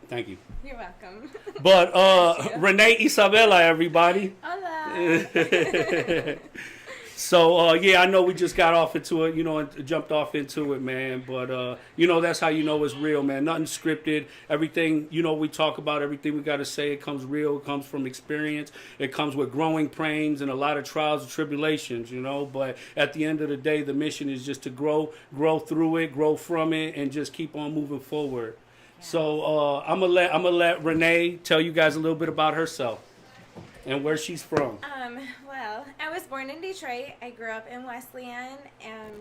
Thank you. You're welcome. But Renee, Ezabella, everybody. Hola. So yeah, I know we just got off into it, and jumped off into it, man. But that's how you know it's real, man. Nothing scripted. Everything, we talk about, everything we got to say, it comes real. It comes from experience. It comes with growing pains and a lot of trials and tribulations, But at the end of the day, the mission is just to grow through it, grow from it, and just keep on moving forward. Yeah. So I'm gonna let Renee tell you guys a little bit about herself and where she's from. Well, I was born in Detroit. I grew up in Wesleyan,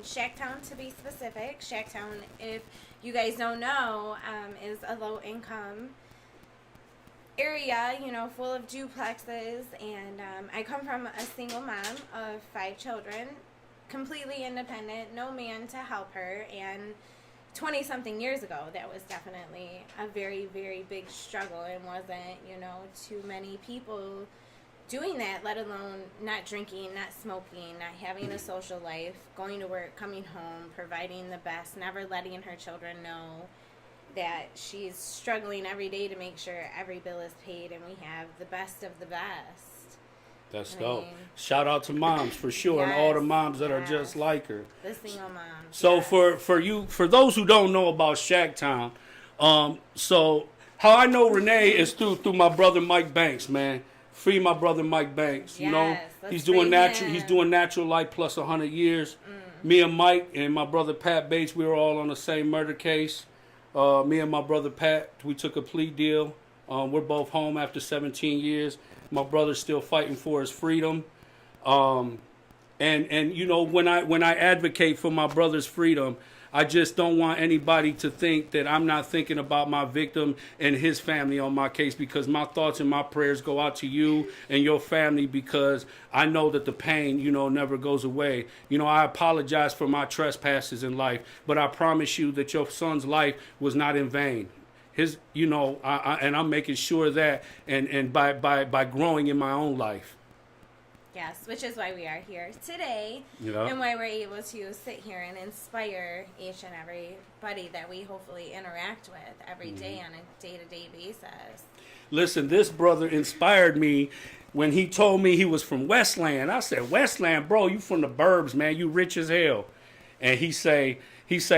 Shacktown to be specific. Shacktown, if you guys don't know, is a low-income area, full of duplexes. And I come from a single mom of 5 children, completely independent, no man to help her. And 20-something years ago, that was definitely a very, very big struggle, and wasn't, too many people doing that, let alone not drinking, not smoking, not having a social life, going to work, coming home, providing the best, never letting her children know that she's struggling every day to make sure every bill is paid and we have the best of the best. That's dope. Shout out to moms for sure, yes, and all the moms that are just like her. The single moms. So yes. for those who don't know about Shacktown, so how I know Renee is through my brother Mike Banks, man. Free my brother Mike Banks. Yes, he's doing natural. He's doing natural life plus 100 years. Me and Mike and my brother Pat Bates, we were all on the same murder case. Me and my brother Pat, we took a plea deal. We're both home after 17 years. My brother's still fighting for his freedom. And when I advocate for my brother's freedom, I just don't want anybody to think that I'm not thinking about my victim and his family on my case, because my thoughts and my prayers go out to you and your family, because I know that the pain, never goes away. I apologize for my trespasses in life, but I promise you that your son's life was not in vain. And I'm making sure that, and by growing in my own life. Yes, which is why we are here today, and why we're able to sit here and inspire each and everybody that we hopefully interact with every day on a day-to-day basis. Listen, this brother inspired me when he told me he was from Westland. I said, Westland, bro, you from the burbs, man. You rich as hell. And he say,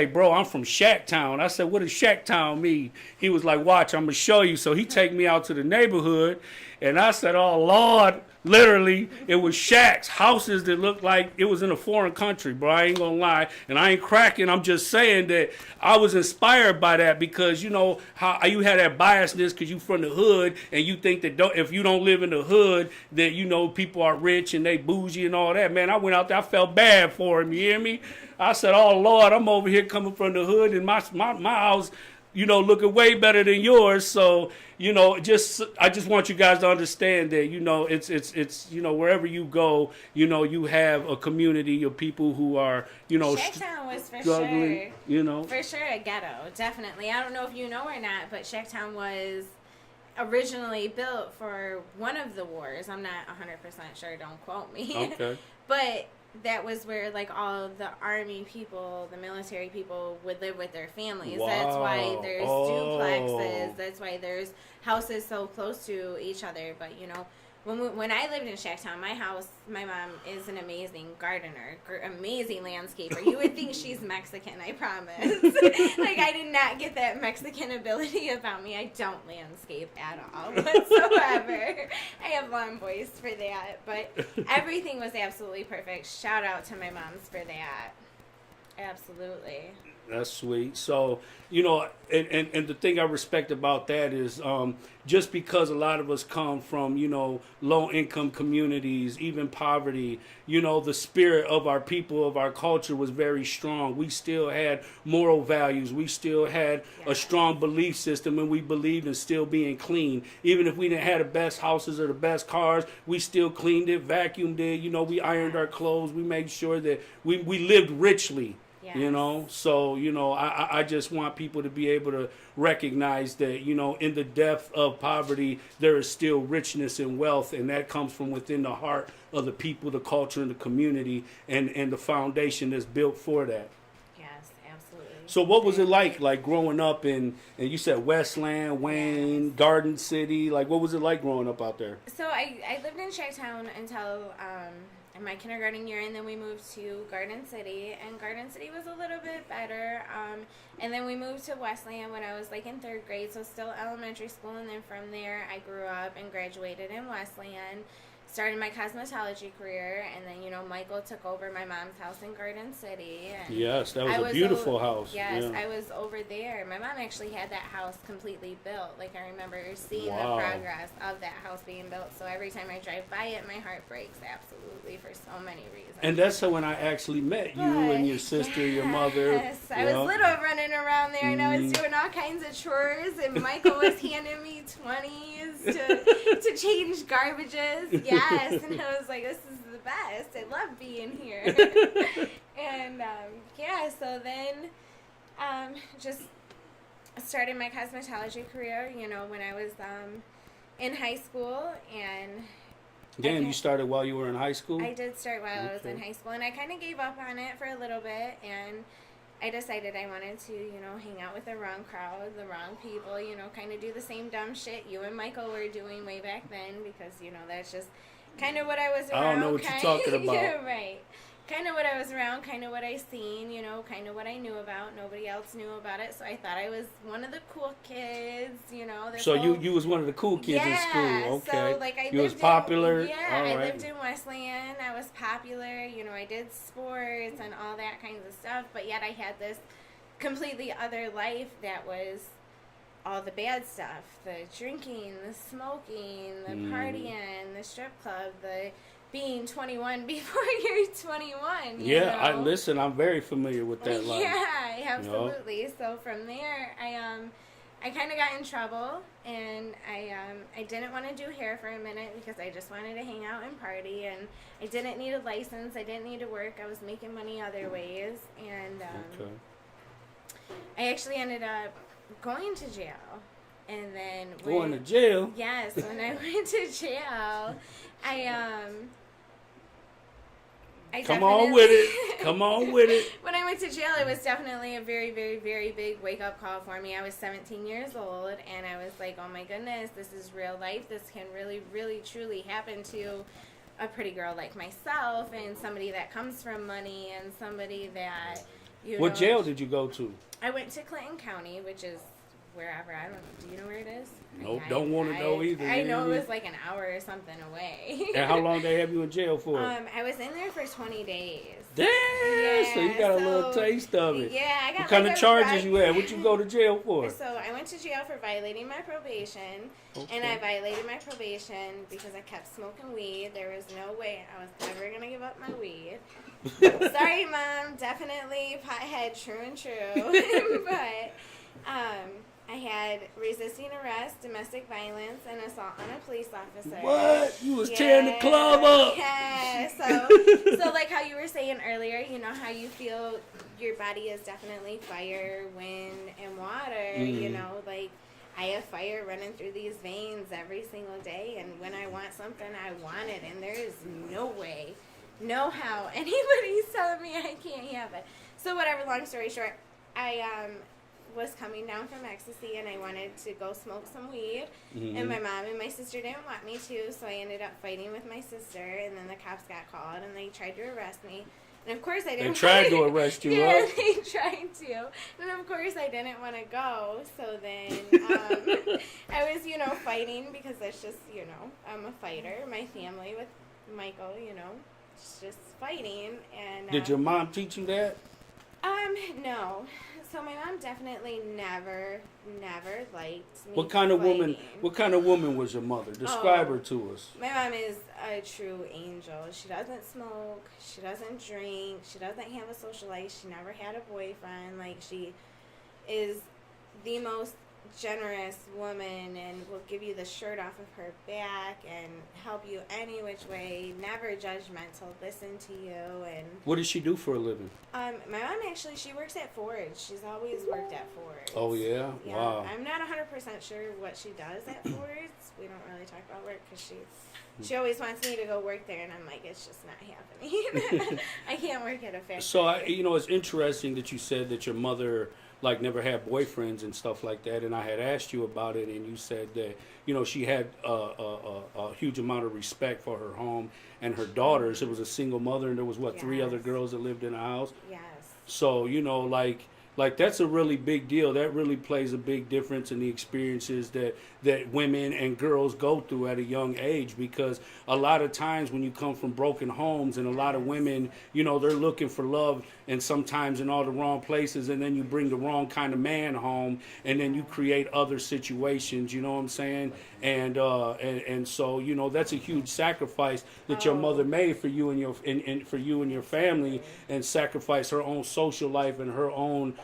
bro, I'm from Shacktown. I said, what does Shacktown mean? He was like, watch, I'm going to show you. So he take me out to the neighborhood, and I said, oh, Lord. Literally, it was shacks, houses that looked like it was in a foreign country, bro. I ain't gonna lie. And I ain't cracking. I'm just saying that I was inspired by that, because how you had that biasness because you from the hood, and you think that if you don't live in the hood, that people are rich and they bougie and all that. Man, I went out there, I felt bad for him. You hear me? I said, oh, Lord, I'm over here coming from the hood, and my house, looking way better than yours. So, I just want you guys to understand that, it's wherever you go, you have a community of people who are, Shacktown was for struggling, sure. For sure a ghetto, definitely. I don't know if you know or not, but Shacktown was originally built for one of the wars. I'm not 100% sure, don't quote me. Okay. But that was where all the army people, the military people would live with their families. Wow. That's why there's duplexes. That's why there's houses so close to each other. But when I lived in Shacktown, my mom is an amazing gardener, amazing landscaper. You would think she's Mexican, I promise. I did not get that Mexican ability about me. I don't landscape at all whatsoever. I have long voice for that, but everything was absolutely perfect. Shout out to my moms for that. Absolutely. That's sweet. So, and the thing I respect about that is just because a lot of us come from, low-income communities, even poverty, the spirit of our people, of our culture was very strong. We still had moral values. We still had a strong belief system, and we believed in still being clean. Even if we didn't have the best houses or the best cars, we still cleaned it, vacuumed it. We ironed our clothes. We made sure that we lived richly. Yes. So, I just want people to be able to recognize that, in the depth of poverty, there is still richness and wealth, and that comes from within the heart of the people, the culture, and the community, and the foundation that's built for that. Yes, absolutely. So what was it like growing up in, and you said Westland, Wayne, Garden City, like what was it like growing up out there? So I lived in Shacktown until in my kindergarten year, and then we moved to Garden City, and Garden City was a little bit better. And then we moved to Westland when I was like in 3rd grade, so still elementary school, and then from there I grew up and graduated in Westland. Started my cosmetology career, and then, you know, Michael took over my mom's house in Garden City. And Yes, that was a beautiful house. Yes, yeah. I was over there. My mom actually had that house completely built. Like, I remember seeing the Wow. progress of that house being built. So every time I drive by it, my heart breaks, absolutely, for so many reasons. And that's when I actually met you and your sister, your mother. Yes, I was little running around there, and I was doing all kinds of chores, and Michael was handing me 20s to change garbages. Yes, and I was like, this is the best. I love being here. And yeah, so then just started my cosmetology career, you know, when I was in high school. And Damn, you started while you were in high school? I did start while I was in high school, and I kind of gave up on it for a little bit, and I decided I wanted to, you know, hang out with the wrong crowd, the wrong people, you know, kind of do the same dumb shit you and Michael were doing way back then, because, you know, that's just kind of what I was around. I don't know what you're talking about. Yeah, right. Kind of what I was around, kind of what I seen, you know, kind of what I knew about. Nobody else knew about it, so I thought I was one of the cool kids, you know. So you was one of the cool kids in school, okay? So, like, you was popular. I lived in Westland. I was popular. You know, I did sports and all that kinds of stuff, but yet I had this completely other life that was all the bad stuff: the drinking, the smoking, the partying, the strip club, the being 21 before you're 21. You know? I'm very familiar with that life. Yeah, absolutely. You know? So from there, I kind of got in trouble, and I didn't want to do hair for a minute because I just wanted to hang out and party, and I didn't need a license. I didn't need to work. I was making money other ways, and I actually ended up going to jail. And then going to jail? Yes, when I went to jail, Come on with it. Come on with it. When I went to jail, it was definitely a very, very, very big wake-up call for me. I was 17 years old, and I was like, oh my goodness, this is real life. This can really, really, truly happen to a pretty girl like myself, and somebody that comes from money, and somebody that, you know. What jail did you go to? I went to Clinton County, which is wherever. I don't know. Do you know where it is? Nope, don't want to know either. I know it was like an hour or something away. And how long they have you in jail for? I was in there for 20 days. Damn! Yeah, so you got a little taste of it. Yeah, I got. What kind of charges you had? What you go to jail for? So I went to jail for violating my probation, and I violated my probation because I kept smoking weed. There was no way I was ever gonna give up my weed. Sorry, Mom. Definitely pothead, true and true. But I had resisting arrest, domestic violence, and assault on a police officer. What? You was tearing the club up. Yeah. So like how you were saying earlier, you know how you feel your body is definitely fire, wind, and water. You know, like I have fire running through these veins every single day, and when I want something, I want it, and there is no way, no how anybody's telling me I can't have it. So whatever. Long story short, I was coming down from ecstasy, and I wanted to go smoke some weed, and my mom and my sister didn't want me to, so I ended up fighting with my sister, and then the cops got called, and they tried to arrest me, and of course I didn't. They tried to arrest you, yeah, right? they tried to, and of course I didn't want to go, so then I was, you know, fighting, because that's just, you know, I'm a fighter. My family with Michael, you know, it's just fighting. And did your mom teach you that? No. So my mom definitely never liked me. What kind of fighting. woman? What kind of woman was your mother? Describe her to us. My mom is a true angel. She doesn't smoke. She doesn't drink. She doesn't have a social life. She never had a boyfriend. Like, she is the most generous woman and will give you the shirt off of her back and help you any which way, never judgmental, listen to you. And What does she do for a living? my mom actually, she works at Ford. She's always worked at Ford. Oh, yeah? Yeah, Wow. I'm not 100% sure what she does at Ford. We don't really talk about work because she always wants me to go work there, and I'm like, it's just not happening. I can't work at a factory. So, it's interesting that you said that your mother, like, never had boyfriends and stuff like that, and I had asked you about it, and you said that, she had a huge amount of respect for her home and her daughters. It was a single mother, and there was, what, 3 other girls that lived in the house? Yes. So, like that's a really big deal. That really plays a big difference in the experiences that women and girls go through at a young age, because a lot of times when you come from broken homes, and a lot of women, they're looking for love, and sometimes in all the wrong places, and then you bring the wrong kind of man home, and then you create other situations, you know what I'm saying? And so, that's a huge sacrifice that your mother made for you and your family, and sacrifice her own social life and her own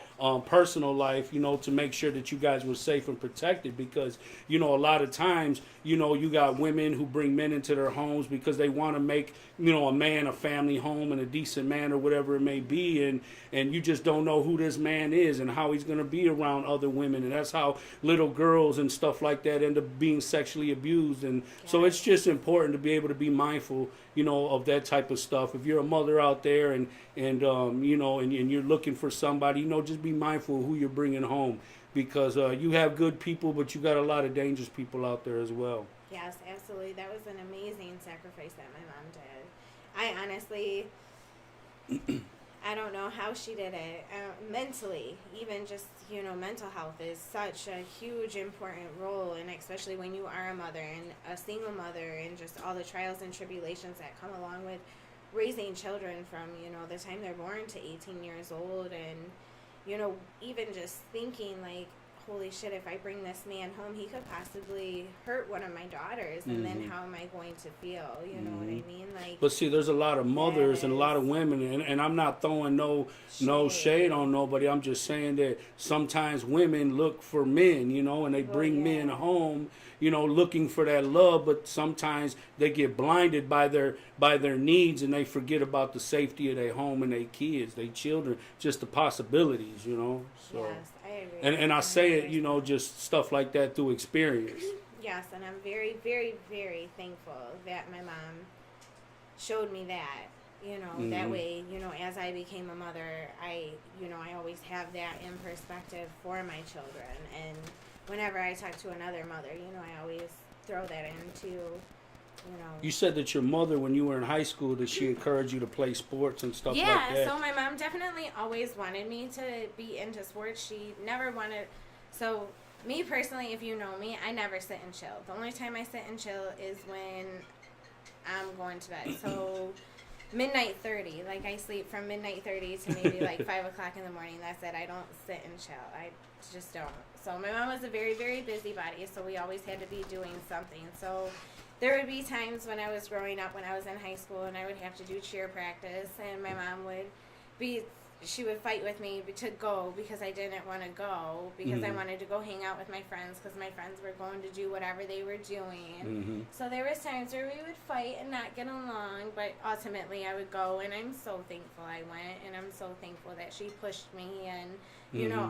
personal life, to make sure that you guys were safe and protected. Because, a lot of times, you got women who bring men into their homes because they want to make, a man a family home and a decent man or whatever it may be. And you just don't know who this man is and how he's going to be around other women. And that's how little girls and stuff like that end up being sexually abused. And so it's just important to be able to be mindful, of that type of stuff. If you're a mother out there and you're looking for somebody, just be mindful of who you're bringing home, because you have good people, but you got a lot of dangerous people out there as well. Yes, absolutely. That was an amazing sacrifice that my mom did. I honestly, I don't know how she did it. Mentally, even just, mental health is such a huge, important role, and especially when you are a mother and a single mother, and just all the trials and tribulations that come along with raising children from, the time they're born to 18 years old. And, even just thinking like, holy shit, if I bring this man home, he could possibly hurt one of my daughters, and then how am I going to feel? You know what I mean? Like, but see, there's a lot of mothers and a lot of women, and I'm not throwing no shade on nobody. I'm just saying that sometimes women look for men, and they bring men home, looking for that love, but sometimes they get blinded by their needs, and they forget about the safety of their home and their kids, their children, just the possibilities, So. Yes, I agree. And I say it, just stuff like that through experience. Yes, and I'm very, very, very thankful that my mom showed me that. That way, as I became a mother, I always have that in perspective for my children. And whenever I talk to another mother, I always throw that into, You said that your mother, when you were in high school, that she encouraged you to play sports and stuff like that. Yeah, so my mom definitely always wanted me to be into sports. She never wanted... So, me personally, if you know me, I never sit and chill. The only time I sit and chill is when I'm going to bed. So, midnight 30. Like, I sleep from midnight 30 to maybe like 5 o'clock in the morning. That's it. I don't sit and chill. I just don't. So, my mom was a very, very busybody, so we always had to be doing something. So, there would be times when I was growing up, when I was in high school, and I would have to do cheer practice, and my mom would she would fight with me to go because I didn't want to go, because I wanted to go hang out with my friends, because my friends were going to do whatever they were doing. So there was times where we would fight and not get along, but ultimately I would go, and I'm so thankful I went, and I'm so thankful that she pushed me and,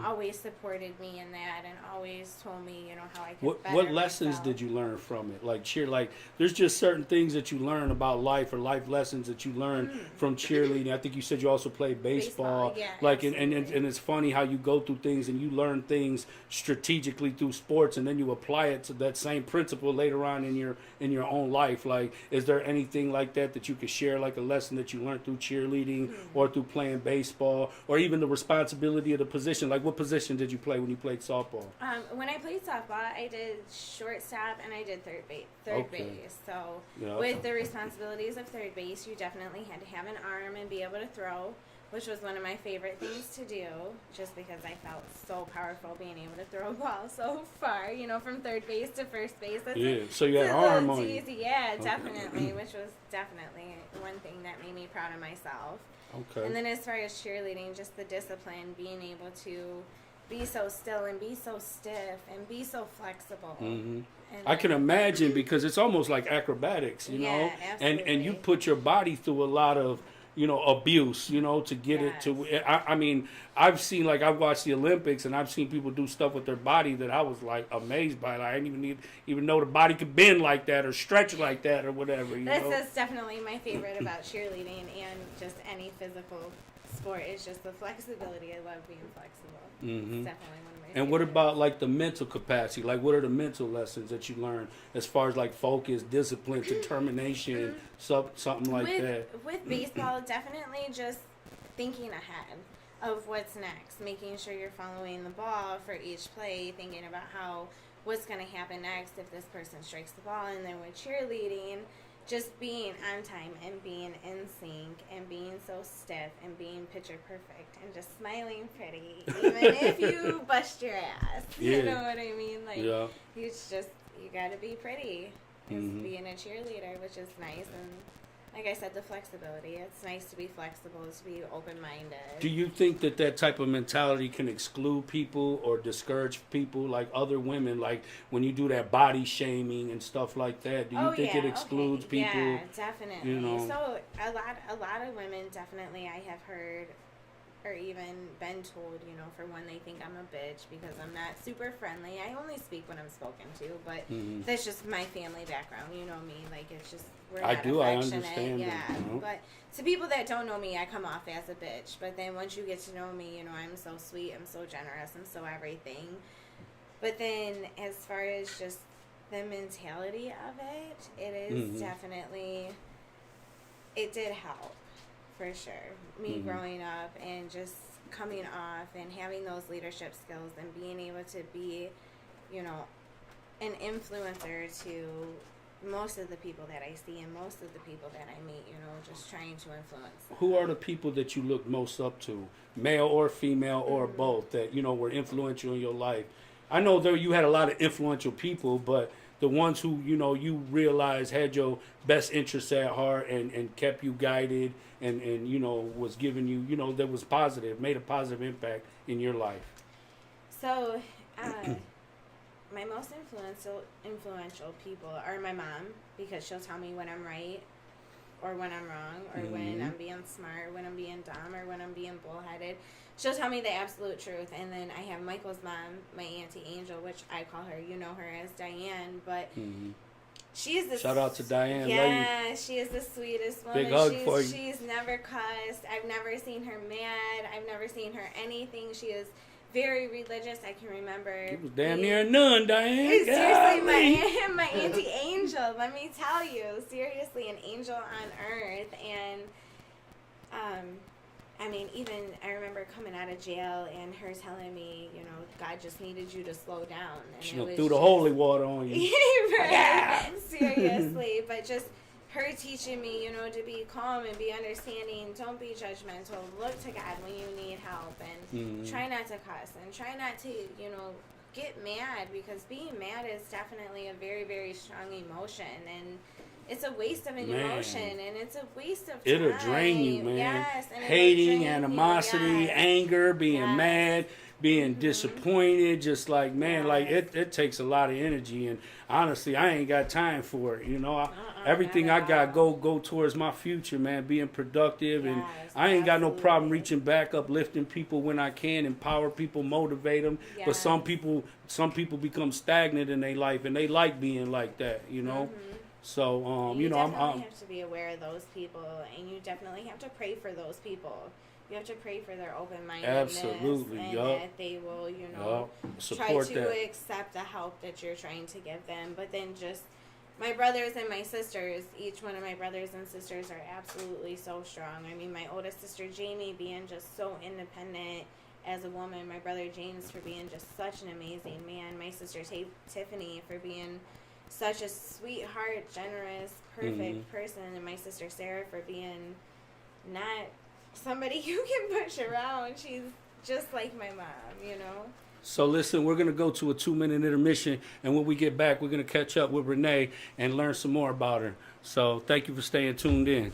always supported me in that, and always told me, how I could better What lessons myself. did you learn from it? Like there's just certain things that you learn about life, or life lessons that you learn from cheerleading. I think you said you also played baseball. Yeah, like, and it's funny how you go through things and you learn things strategically through sports, and then you apply it to that same principle later on in your own life. Like, is there anything like that you could share, like a lesson that you learned through cheerleading or through playing baseball, or even the responsibility of the position? Like, what position did you play when you played softball? When I played softball, I did shortstop and I did third base. So with the responsibilities of third base, you definitely had to have an arm and be able to throw, which was one of my favorite things to do, just because I felt so powerful being able to throw a ball so far, from third base to first base. So you had an arm on you. Yeah, definitely, which was definitely one thing that made me proud of myself. Okay. And then as far as cheerleading, just the discipline, being able to be so still and be so stiff and be so flexible. Mm-hmm. And I can imagine, because it's almost like acrobatics, you know, and you put your body through a lot of, you know, abuse, you know, to get it to. I mean, I've seen, like, I've watched the Olympics and I've seen people do stuff with their body that I was like amazed by. Like, I didn't even know the body could bend like that or stretch like that or whatever. You know? That's definitely my favorite about cheerleading and just any physical sport is just the flexibility. I love being flexible. Mm-hmm. It's definitely one of my And what favorites. about like the mental capacity? Like, what are the mental lessons that you learn as far as like focus, discipline, determination, something like that? With baseball, definitely just thinking ahead of what's next, making sure you're following the ball for each play, thinking about what's going to happen next if this person strikes the ball. And then with cheerleading, just being on time and being in sync and being so stiff and being picture perfect and just smiling pretty, even if you bust your ass. Yeah. You know what I mean? Like, Yeah. it's just, you gotta be pretty. It's being a cheerleader, which is nice. And like I said, the flexibility. It's nice to be flexible, to be open-minded. Do you think that type of mentality can exclude people or discourage people, like other women, like when you do that body shaming and stuff like that? Do you think it excludes people? Yeah, definitely. You know? So a lot of women definitely I have heard or even been told, you know, for when they think I'm a bitch because I'm not super friendly. I only speak when I'm spoken to, but that's just my family background. You know me, like it's just we're not affectionate. I understand. Yeah, you know? but to people that don't know me, I come off as a bitch. But then once you get to know me, you know, I'm so sweet, I'm so generous, I'm so everything. But then as far as just the mentality of it, it is definitely, it did help. For sure. Me growing up and just coming off and having those leadership skills and being able to be, you know, an influencer to most of the people that I see and most of the people that I meet, you know, just trying to influence. Who are the people that you look most up to, male or female or both, that, you know, were influential in your life? I know that you had a lot of influential people, but the ones who, you know, you realize had your best interests at heart and kept you guided and, you know, was giving you, you know, that was positive, made a positive impact in your life. So, my most influential people are my mom, because she'll tell me when I'm right or when I'm wrong or when I'm being smart, or when I'm being dumb, or when I'm being bullheaded. She'll tell me the absolute truth. And then I have Michael's mom, my Auntie Angel, which I call her, you know her as Diane, but she is the Shout out to Diane. Yeah, she is the sweetest woman. Big hug for you. She's never cussed. I've never seen her mad. I've never seen her anything. She is very religious. I can remember. It was damn near a nun, Diane. Seriously, my Auntie Angel, let me tell you, seriously, an angel on earth. And I mean, even I remember coming out of jail and her telling me, you know, God just needed you to slow down. And she threw the holy water on you. Right? Yeah. Seriously, but just her teaching me, you know, to be calm and be understanding. Don't be judgmental. Look to God when you need help, and try not to cuss, and try not to, you know, get mad, because being mad is definitely a very, very strong emotion, and it's a waste of an emotion, and it's a waste of time. It'll drain you, man. Yes, and hating, animosity, anger, being mad, being disappointed, just like, man, like it takes a lot of energy, and honestly, I ain't got time for it, you know. Everything I got go towards my future, man, being productive, and I ain't got no problem reaching back, uplifting people when I can, empower people, motivate them, but some people become stagnant in their life, and they like being like that, you know. So, you know, you definitely have to be aware of those people, and you definitely have to pray for those people. You have to pray for their open-mindedness. Absolutely, and that they will, you know, support try to accept the help that you're trying to give them. But then just my brothers and my sisters, each one of my brothers and sisters are absolutely so strong. I mean, my oldest sister, Jamie, being just so independent as a woman. My brother, James, for being just such an amazing man. My sister, Tiffany, for being such a sweetheart, generous, perfect person, and my sister Sarah for being not somebody you can push around. She's just like my mom, you know. So listen, we're going to go to a 2-minute intermission, and when we get back, we're going to catch up with Renee and learn some more about her. So thank you for staying tuned in.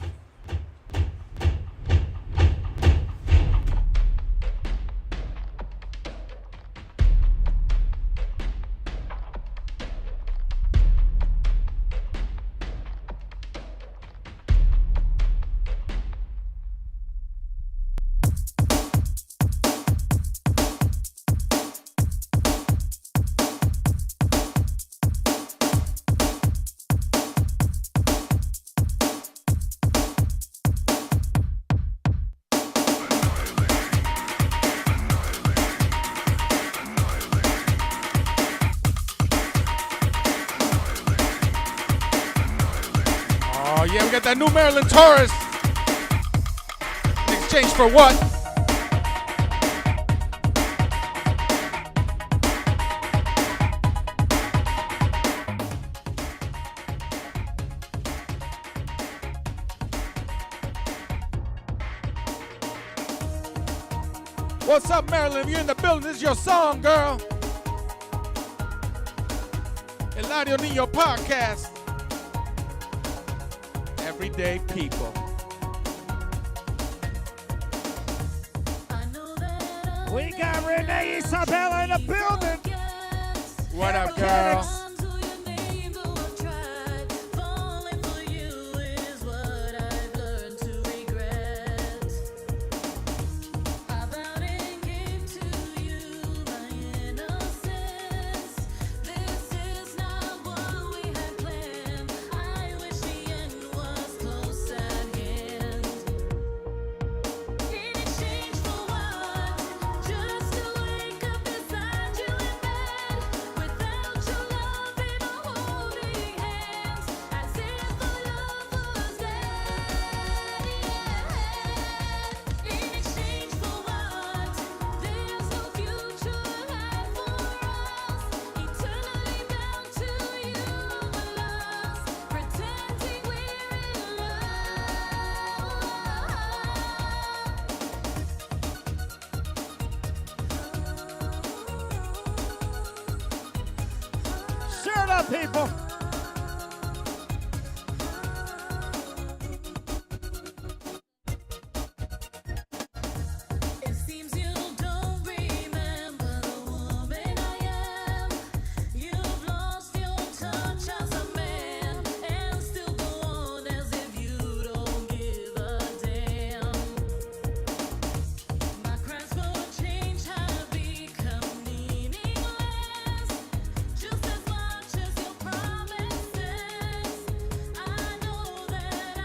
that new Maryland Taurus. In exchange for what? What's up, Maryland? If you're in the building, this is your song, girl. Eladio Niño Podcast. Everyday people. We got Renea Ezabella in the building. What up, girl? Shut up, people. It seems you don't remember the woman I am. You've lost your touch as a man and still go on as if you don't give a damn. My cries for change have become meaningless. Just as much as your promises. I know that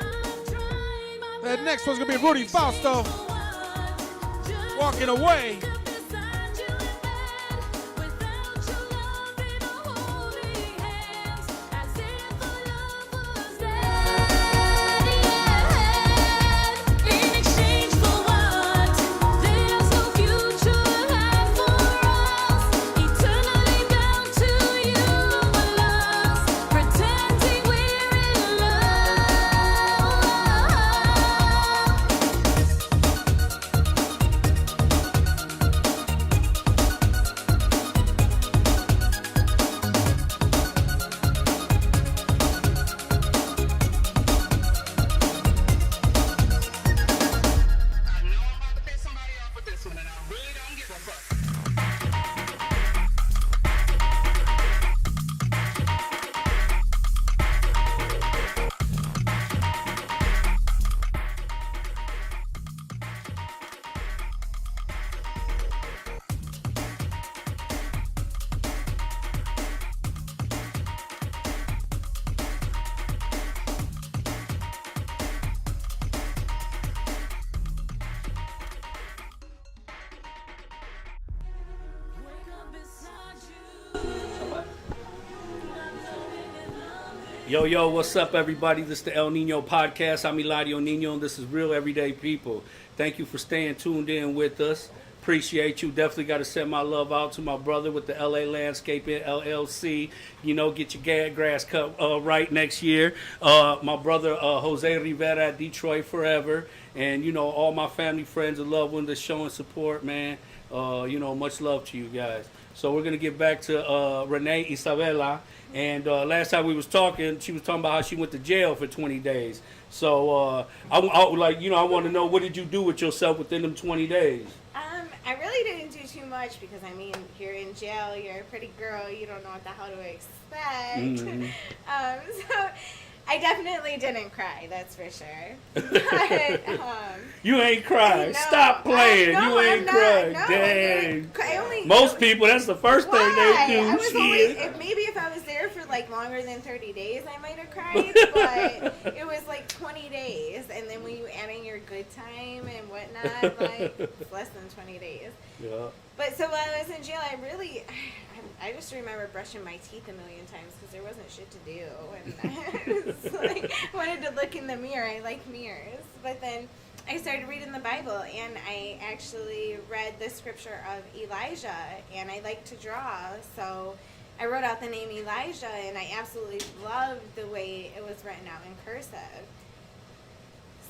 I've tried my That next one's gonna be Rudy Fausto. Walking away. Yo, what's up, everybody? This is the El Nino Podcast. I'm Eladio Niño, and this is Real Everyday People. Thank you for staying tuned in with us. Appreciate you. Definitely got to send my love out to my brother with the LA Landscaping LLC. You know, get your grass cut right next year. My brother Jose Rivera at Detroit Forever. And, you know, all my family, friends, and loved ones that's showing support, man. You know, much love to you guys. So we're going to get back to Renea Ezabella. And last time we was talking, she was talking about how she went to jail for 20 days. So I want to know, what did you do with yourself within them 20 days? I really didn't do too much because, I mean, you're in jail, you're a pretty girl, you don't know what the hell to expect. Mm-hmm. So I definitely didn't cry, that's for sure. But, you ain't cried. No, Stop playing. You ain't cried. No, Dang. only, Most people, that's the first thing they do. I was Shit. maybe if I was there for like longer than 30 days, I might have cried, but it was like 20 days. And then when you add in your good time and whatnot, It's less than 20 days. Yeah. But so while I was in jail, I just remember brushing my teeth a million times because there wasn't shit to do. And I was like, wanted to look in the mirror. I like mirrors. But then I started reading the Bible, and I actually read the scripture of Elijah, and I like to draw. So I wrote out the name Elijah, and I absolutely loved the way it was written out in cursive.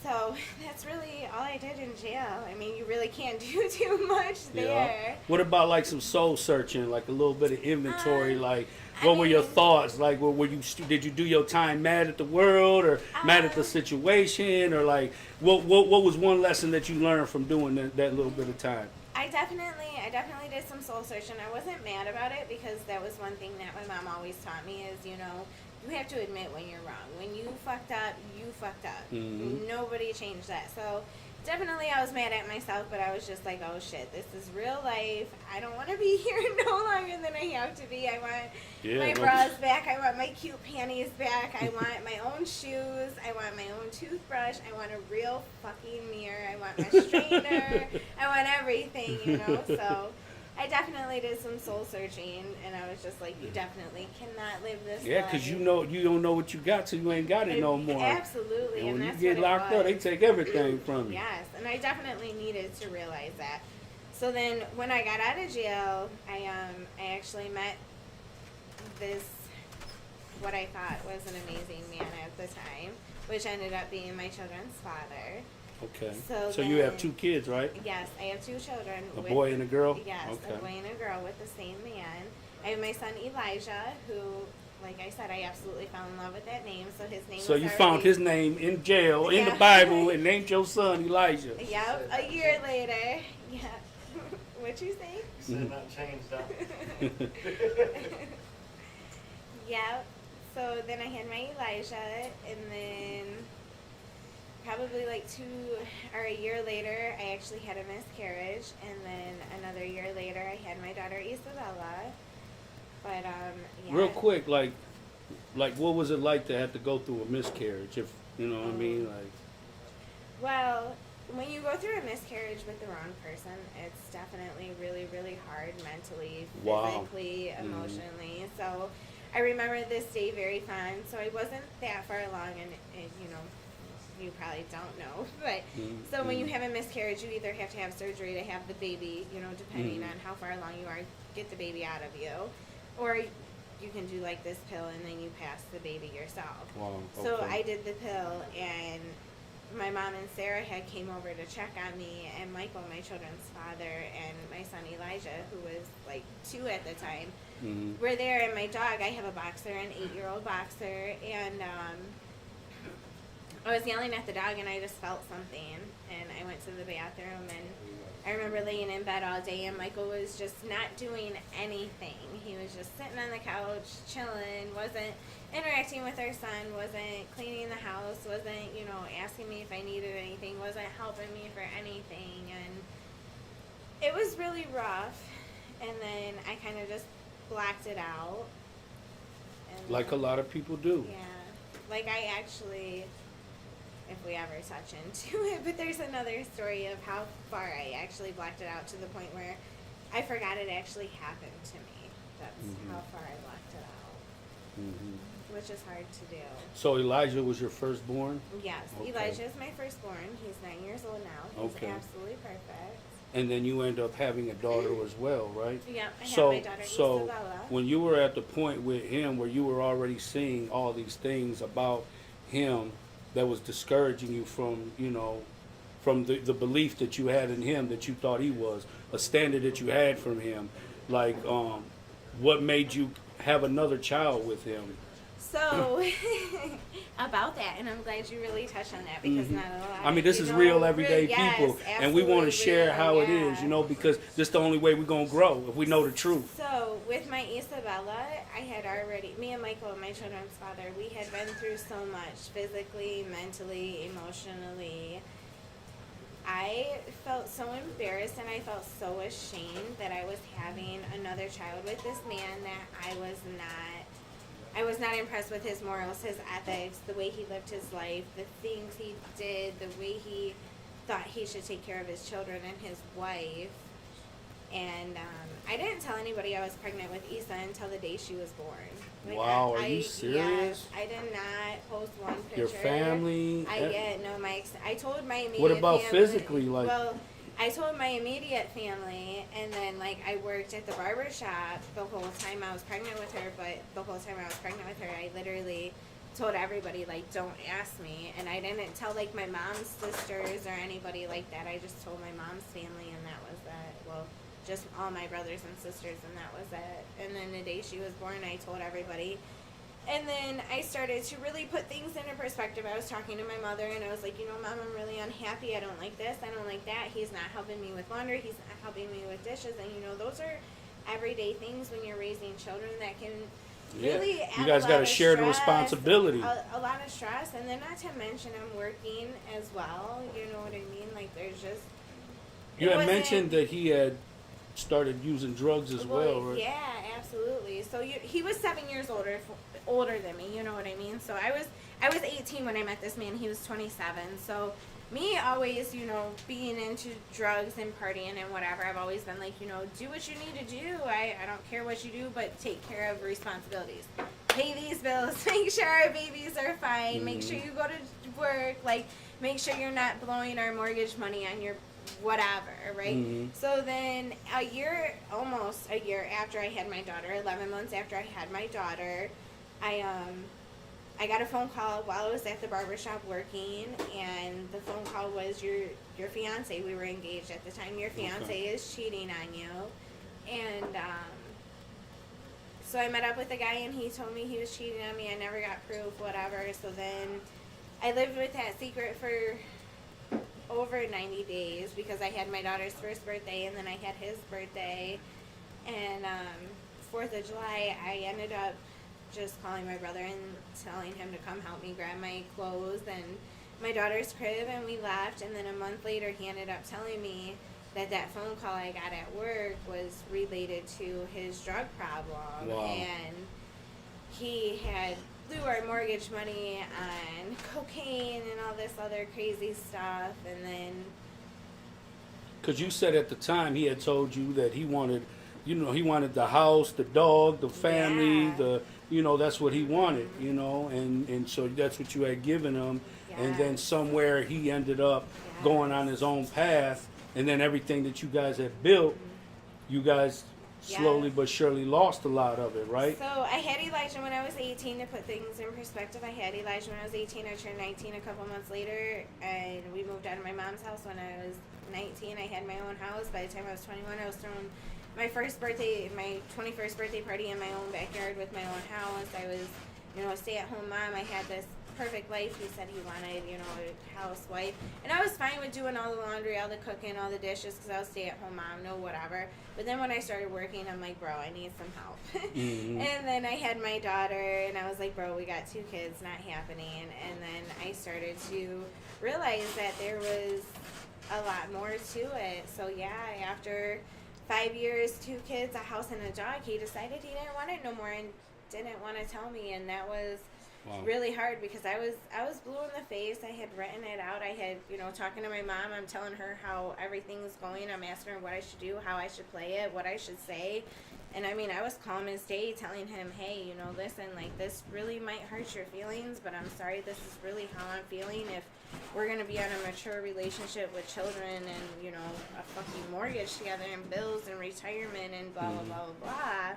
So that's really all I did in jail. I mean, you really can't do too much there. What about like some soul searching, like a little bit of inventory? Like, I what were your mean- thoughts? Like, were you did you do your time mad at the world or mad at the situation, or like what was one lesson that you learned from doing that little bit of time? I definitely did some soul searching. I wasn't mad about it because that was one thing that my mom always taught me is, you have to admit when you're wrong. When you fucked up, you fucked up. Mhm. Nobody changed that. So definitely I was mad at myself, but I was just like, oh shit, this is real life. I don't want to be here no longer than I have to be. I want my bras back. I want my cute panties back. I want my own shoes. I want my own toothbrush. I want a real fucking mirror. I want my straightener. I want everything, So I definitely did some soul searching, and I was just like, you definitely cannot live this Yeah, life. because you don't know what you got, so you ain't got it no more. Absolutely, And and when you that's get what locked it up, was. they take everything from you. Yes, and I definitely needed to realize that. So then, when I got out of jail, I actually met this, what I thought was an amazing man at the time, which ended up being my children's father. Okay. So you have then- 2 kids, right? Yes, I have 2 children. A boy and a girl? Yes, Okay. a boy and a girl with the same man. I have my son Elijah, who, like I said, I absolutely fell in love with that name. So his name. So was you already, found his name in jail, in the Yeah. Bible, and named your son Elijah. Yep, a year later. Yeah. What you say? Said not changed up. Yep. So then I had my Elijah, and then probably like a year later, I actually had a miscarriage, and then another year later, I had my daughter Ezabella. But yeah. Real quick, like what was it like to have to go through a miscarriage? If you know what I mean, like. Well, when you go through a miscarriage with the wrong person, it's definitely really, really hard mentally, Wow. physically, emotionally. So I remember this day very fond. So I wasn't that far along, and you probably don't know. But so when you have a miscarriage, you either have to have surgery to have the baby, depending on how far along you are, get the baby out of you, or you can do like this pill and then you pass the baby yourself. Wow. So okay. I did the pill, and my mom and Sarah had came over to check on me, and Michael, my children's father, and my son Elijah, who was like 2 at the time, were there. And my dog, I have a boxer, an 8-year-old boxer, and I was yelling at the dog, and I just felt something, and I went to the bathroom, and I remember laying in bed all day, and Michael was just not doing anything. He was just sitting on the couch, chilling, wasn't interacting with our son, wasn't cleaning the house, wasn't, asking me if I needed anything, wasn't helping me for anything, and it was really rough. And then I kind of just blocked it out. And Like a lot of people do. yeah. Like I actually, if we ever touch into it, but there's another story of how far I actually blacked it out to the point where I forgot it actually happened to me. That's how far I blocked it out, which is hard to do. So Elijah was your firstborn? Yes, Okay. Elijah is my firstborn. He's 9 years old now. He's Okay. absolutely perfect. And then you end up having a daughter as well, right? Yeah, I So, have my daughter so Ezabella. when you were at the point with him where you were already seeing all these things about him that was discouraging you from, from the belief that you had in him, that you thought he was, a standard that you had from him, like, what made you have another child with him? So, about that, and I'm glad you really touched on that because not a lot. I mean, this is people real everyday yes, people, and we want to absolutely share real, how it yeah. is, because this is the only way we're going to grow, if we know the truth. So, with my Ezabella, I had already, me and Michael, my children's father, we had been through so much physically, mentally, emotionally. I felt so embarrassed and I felt so ashamed that I was having another child with this man that I was not impressed with his morals, his ethics, the way he lived his life, the things he did, the way he thought he should take care of his children and his wife. And I didn't tell anybody I was pregnant with Issa until the day she was born. Like, Wow, are you serious? Yes, I did not post one picture. Your family? I told my immediate What about family, physically, like- Well, I told my immediate family, and then, like, I worked at the barber shop the whole time I was pregnant with her, but the whole time I was pregnant with her, I literally told everybody, like, don't ask me. And I didn't tell, like, my mom's sisters or anybody like that. I just told my mom's family, and that was that. Well, just all my brothers and sisters, and that was it. And then the day she was born, I told everybody. And then I started to really put things into perspective. I was talking to my mother, and I was like, you know, Mom, I'm really unhappy. I don't like this. I don't like that. He's not helping me with laundry. He's not helping me with dishes. And, you know, those are everyday things when you're raising children that can really add You guys got to share the responsibility. A lot of stress. And then not to mention I'm working as well. You know what I mean? Like, there's just... You it had wasn't- mentioned that he had started using drugs as well, right? Yeah, absolutely. So he was 7 years older than me. You know what I mean? So I was 18 when I met this man. He was 27. So me always, you know, being into drugs and partying and whatever, I've always been like, you know, do what you need to do. I don't care what you do, but take care of responsibilities. Pay these bills. Make sure our babies are fine. Make sure you go to work. Like, make sure you're not blowing our mortgage money on your whatever, right? So then almost a year after I had my daughter, 11 months after I had my daughter, I got a phone call while I was at the barbershop working, and the phone call was your fiance. We were engaged at the time. Your fiance is cheating on you. And so I met up with the guy, and he told me he was cheating on me. I never got proof, whatever. So then I lived with that secret for over 90 days because I had my daughter's first birthday, and then I had his birthday. And 4th of July, I ended up just calling my brother and telling him to come help me grab my clothes and my daughter's crib, and we left. And then a month later, he ended up telling me that phone call I got at work was related to his drug problem. Wow. And he had blew our mortgage money on cocaine and all this other crazy stuff. And then Because you said at the time he had told you that he wanted, you know, he wanted the house, the dog, the family, Yeah. you know, that's what he wanted, you know, and so that's what you had given him. And then Yes. somewhere he ended up Yes. going on his own path, and then everything that you guys had built, you guys slowly Yes. but surely lost a lot of it, right? So I had Elijah when I was 18. To put things in perspective, I had Elijah when I was 18. I turned 19 a couple months later, and we moved out of my mom's house when I was 19. I had my own house. By the time I was 21, I was throwing my 21st birthday party in my own backyard with my own house. I was, you know, a stay-at-home mom. I had this perfect life. He said he wanted, you know, a housewife. And I was fine with doing all the laundry, all the cooking, all the dishes, because I was a stay-at-home mom, no whatever. But then when I started working, I'm like, bro, I need some help. And then I had my daughter, and I was like, bro, we got 2 kids, not happening. And then I started to realize that there was a lot more to it. So yeah, after 5 years, 2 kids, a house, and a dog, he decided he didn't want it no more and didn't want to tell me. And that was really hard because I was blue in the face. I had written it out. I had, you know, talking to my mom. I'm telling her how everything's going. I'm asking her what I should do, how I should play it, what I should say. And I mean, I was calm as day, telling him, hey, you know, listen, like, this really might hurt your feelings, but I'm sorry, this is really how I'm feeling. If we're going to be on a mature relationship with children and, you know, a fucking mortgage together and bills and retirement and blah, blah, blah, blah, blah,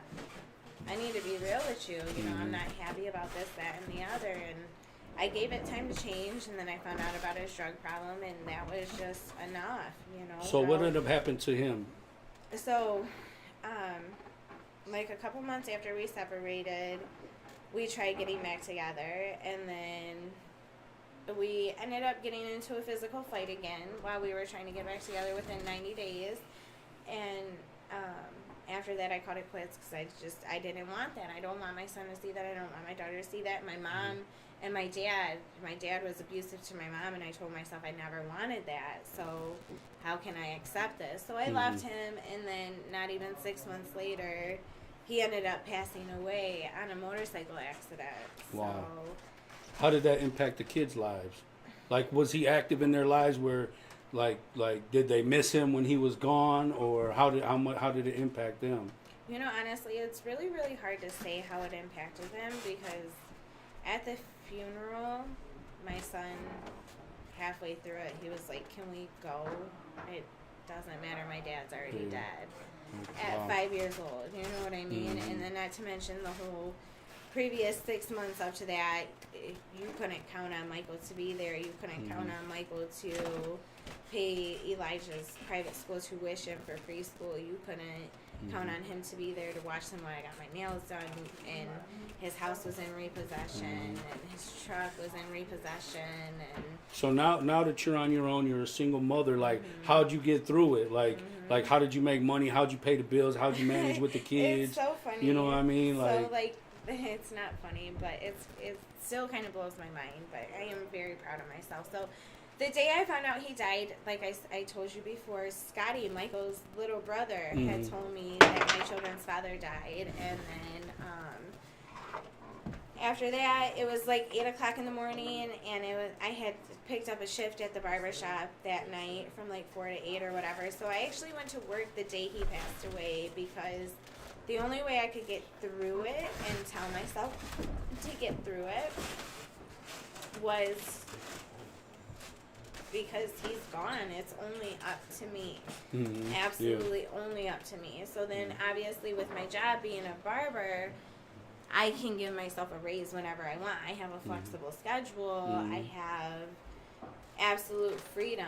I need to be real with you. You know, I'm not happy about this, that, and the other. And I gave it time to change, and then I found out about his drug problem, and that was just enough, you know. So what ended up happening to him? So, like a couple months after we separated, we tried getting back together, and then we ended up getting into a physical fight again while we were trying to get back together within 90 days. And after that, I called it quits because I didn't want that. I don't want my son to see that. I don't want my daughter to see that. My mom and my dad was abusive to my mom, and I told myself I never wanted that. So how can I accept this? So I left him, and then not even 6 months later, he ended up passing away on a motorcycle accident. Wow. So How did that impact the kids' lives? Like, was he active in their lives where Like did they miss him when he was gone, or how did it impact them? You know, honestly, it's really, really hard to say how it impacted them because at the funeral, my son, halfway through it, he was like, "Can we go? It doesn't matter. My dad's already dead." At 5 years old, you know what I mean? And then not to mention the whole previous 6 months up to that, you couldn't count on Michael to be there. You couldn't count on Michael to pay Elijah's private school tuition for preschool. You couldn't count on him to be there to watch him while I got my nails done. And his house was in repossession, and his truck was in repossession. And So now that you're on your own, you're a single mother. Like, how'd you get through it? Like how did you make money? How'd you pay the bills? How'd you manage with the kids? It's so funny. You know what I mean? So like, it's not funny, but it still kind of blows my mind. But I am very proud of myself. So the day I found out he died, like I told you before, Scotty, Michael's little brother, had told me that my children's father died, and then after that, it was like 8 o'clock in the morning, and I had picked up a shift at the barber shop that night from like 4 to 8 or whatever. So I actually went to work the day he passed away because the only way I could get through it and tell myself to get through it was because he's gone. It's only up to me. Absolutely only up to me. So then obviously with my job being a barber, I can give myself a raise whenever I want. I have a flexible schedule. I have absolute freedom.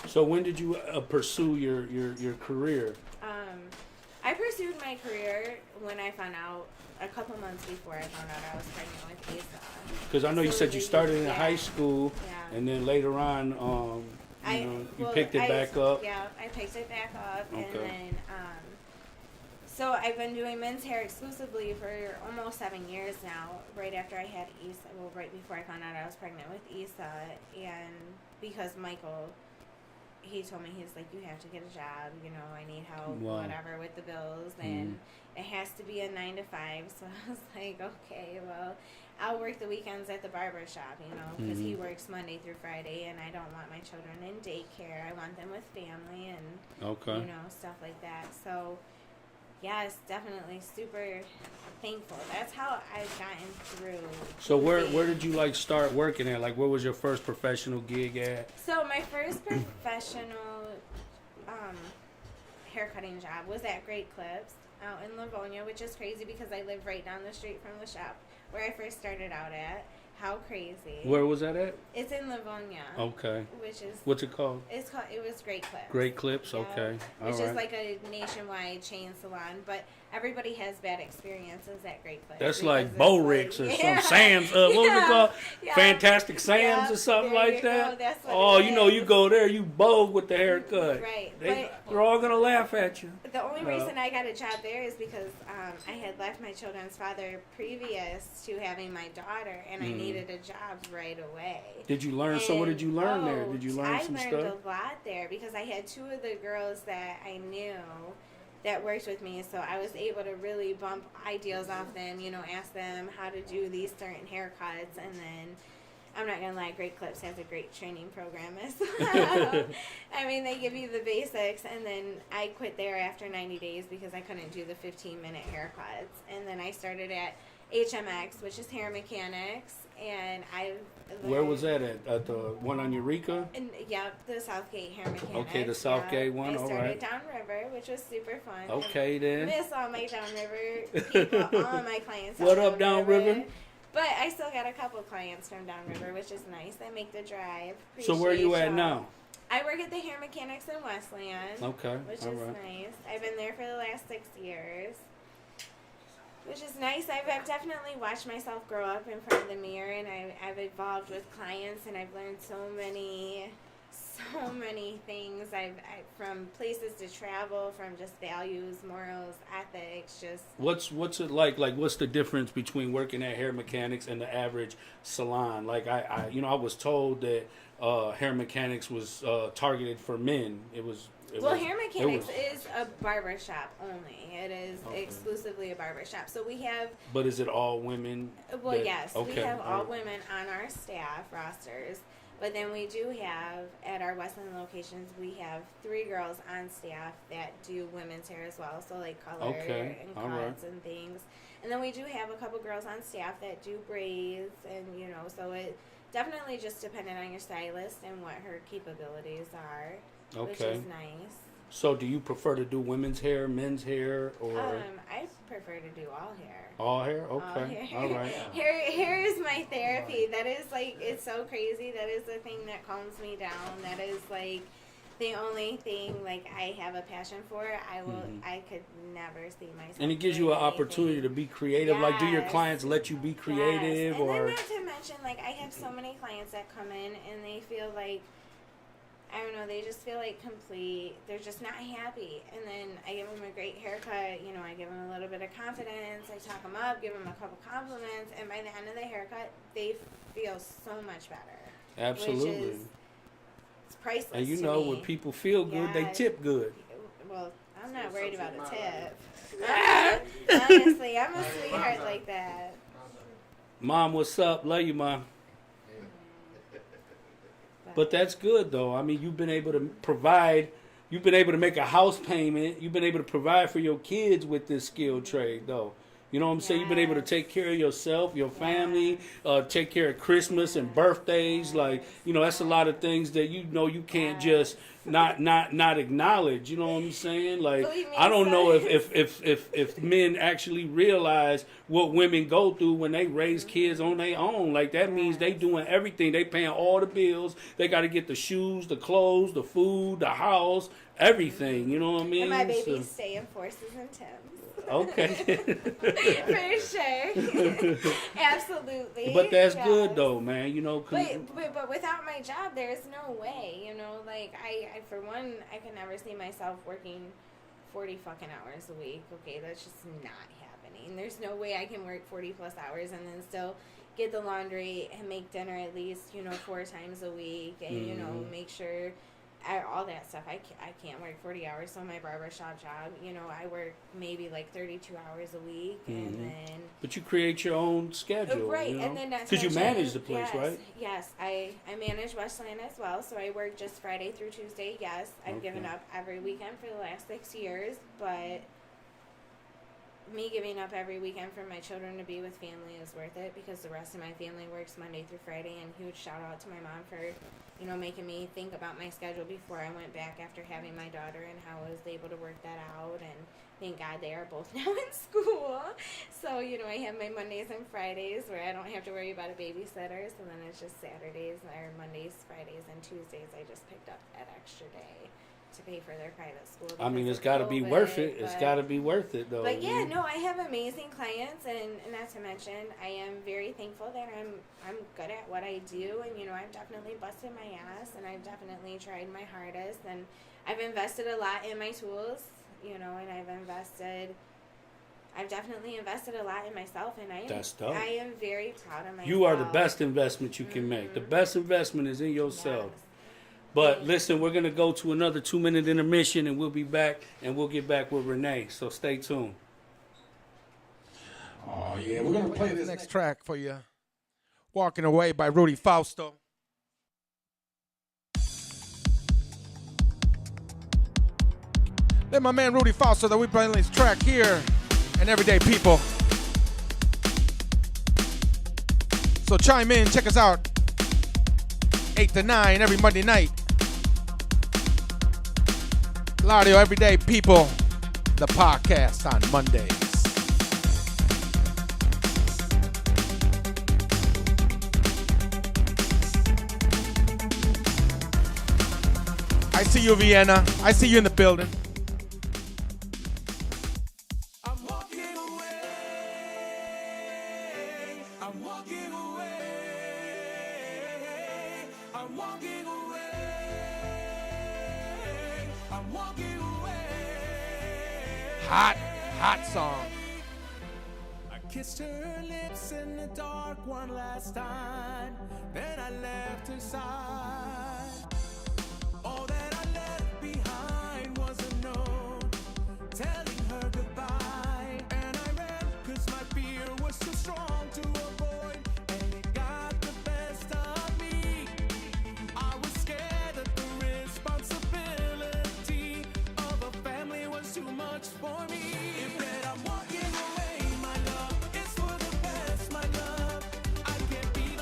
So when did you pursue your career? I pursued my career when I found out, a couple months before I found out I was pregnant with Asa. Because I know you said you started in high school, Yeah. and then later on, you picked it back up. Yeah, I picked it back up, Okay. and then so I've been doing men's hair exclusively for almost 7 years now. Right after I had Asa, well, right before I found out I was pregnant with Asa, and because Michael, he told me, he's like, you have to get a job. You know, I need help, whatever, with the bills, and it has to be a 9 to 5. So I was like, okay, well, I'll work the weekends at the barber shop, you know, because he works Monday through Friday, and I don't want my children in daycare. I want them with family and you know, stuff like that. So yes, definitely super thankful. That's how I've gotten through. So where did you like start working at? Like, where was your first professional gig at? So my first professional haircutting job was at Great Clips out in Livonia, which is crazy because I live right down the street from the shop where I first started out at. How crazy. Where was that at? It's in Livonia. Okay. Which is... What's it called? It was Great Clips. Great Clips, Yeah. okay. Which All is right. like a nationwide chain salon, but everybody has bad experiences at Great Clips. That's because like it's Bo-Rix or Yeah. some Sam's, what was it called? Yeah. Fantastic Sam's Yeah. or something There like you go. that? That's what Oh, it you know, is. you go there, you bow with the haircut. Right. They're all going to laugh at you. The only reason I got a job there is because I had left my children's father previous to having my daughter, and I needed a job right away. Did you learn? So what did you learn there? Did you learn some I stuff? learned a lot there because I had two of the girls that I knew that worked with me, so I was able to really bump ideas off them, you know, ask them how to do these certain haircuts, and then I'm not gonna lie, Great Clips has a great training program as well. I mean, they give you the basics, and then I quit there after 90 days because I couldn't do the 15-minute haircuts, and then I started at HMX, which is Hair Mechanics, and Where was that at the one on Eureka? And, yeah, the Southgate Hair Mechanics. Okay, the Southgate one, I all started right. downriver, which was super fun. Okay, then. Miss all my downriver people, all my clients. What up, downriver? But I still got a couple clients from downriver, which is nice. They make the drive. So where you Appreciate at y'all. now? I work at the Hair Mechanics in Westland. Okay, Which all is right. nice. I've been there for the last 6 years. Which is nice. I've definitely watched myself grow up in front of the mirror, and I've evolved with clients, and I've learned so many things. I've from places to travel, from just values, morals, ethics, just... What's it like? Like, what's the difference between working at Hair Mechanics and the average salon? Like, I was told that Hair Mechanics was targeted for men. Hair Mechanics is a barber shop only. It is exclusively a barber shop. So we have... But is it all women? Well, yes. Okay, We have all right. women on our staff rosters. But then we do have, at our Westland locations, we have 3 girls on staff that do women's hair as well. So like color and all right. cuts and things. And then we do have a couple girls on staff that do braids and, you know, so it definitely just depended on your stylist and what her capabilities are, which Okay. is nice. So do you prefer to do women's hair, men's hair, or I prefer to do all hair. all hair? All Okay. hair. All right. Hair is my therapy. That is like, it's so crazy. That is the thing that calms me down. That is like the only thing like I have a passion for. I could never see myself. And it gives you an doing opportunity anything. to be creative. Like, do your Yes. clients let you be creative, Yes. And or then not to mention, like, I have so many clients that come in and they feel like, I don't know, they just feel like complete, they're just not happy. And then I give them a great haircut, you know, I give them a little bit of confidence, I talk them up, give them a couple compliments, and by the end of the haircut, they feel so much better. absolutely. Which is, it's priceless. And you to know, me. when people feel good, they Yes. tip good. Well, I'm not worried about a tip. Honestly, I'm a sweetheart like that. Mom, what's up? Love you, Mom. But that's good, though. I mean, you've been able to provide. You've been able to make a house payment. You've been able to provide for your kids with this skilled trade, though. You know what I'm saying? You've been able to Yes. take care of yourself, your family, take care of Christmas and birthdays. Like, you know, that's a lot of things that you know you can't just not acknowledge. You know what I'm saying? Like, Believe me, I don't know son. if men actually realize what women go through when they raise kids on their own. Like, that means they doing everything. They paying all the bills. They got to get the shoes, the clothes, the food, the house, everything. You know what I mean? And my babies So- stay in Forces and Tims. okay. For sure. Absolutely. But that's Yes. good though, man. You know, But without my job, there's no way, you know, like I for one, I can never see myself working 40 fucking hours a week. Okay, that's just not happening. There's no way I can work 40 plus hours and then still get the laundry and make dinner at least, you know, 4 times a week and, you know, make sure all that stuff. I can't work 40 hours. So my barbershop job, you know, I work maybe like 32 hours a week and then but you create your own schedule, right, you know? and then that's because you manage the place, yes, right? Yes, I manage Westland as well, so I work just Friday through Tuesday. Yes, I've given up every weekend for the last 6 years, but me giving up every weekend for my children to be with family is worth it because the rest of my family works Monday through Friday. And huge shout out to my mom for, you know, making me think about my schedule before I went back after having my daughter and how I was able to work that out. And thank God they are both now in school. So, you know, I have my Mondays and Fridays where I don't have to worry about a babysitter. So then it's just Saturdays or Mondays, Fridays, and Tuesdays. I just picked up that extra day to pay for their private school. I mean, because it's of got to be COVID, worth it. It's but- got to be worth it, though. But yeah, you know? no, I have amazing clients, and not to mention, I am very thankful that I'm good at what I do, and you know, I've definitely busted my ass, and I've definitely tried my hardest, and I've invested a lot in my tools, you know, and I've definitely invested a lot in myself, and That's dope. I am very proud of myself. You are the best investment you can make. The best investment is in yourself. Yes. But listen, we're going to go to another 2-minute intermission, and we'll be back, and we'll get back with Renee. So stay tuned. Oh, yeah. We're going to play this next track for you. Walking Away by Rudy Fausto. Let my man Rudy Fausto that we playing this track here and Everyday People. So chime in, check us out. 8 to 9 every Monday night. Laudio Everyday People, the podcast on Mondays. I see you, Vienna. I see you in the building. I'm walking away. I'm walking away. I'm walking away. I'm walking away. Hot, hot song. I kissed her lips in the dark one last time. Then I left her side. All that I left behind was a note telling her goodbye. And I ran 'cause my fear was too strong to avoid. And it got the best of me.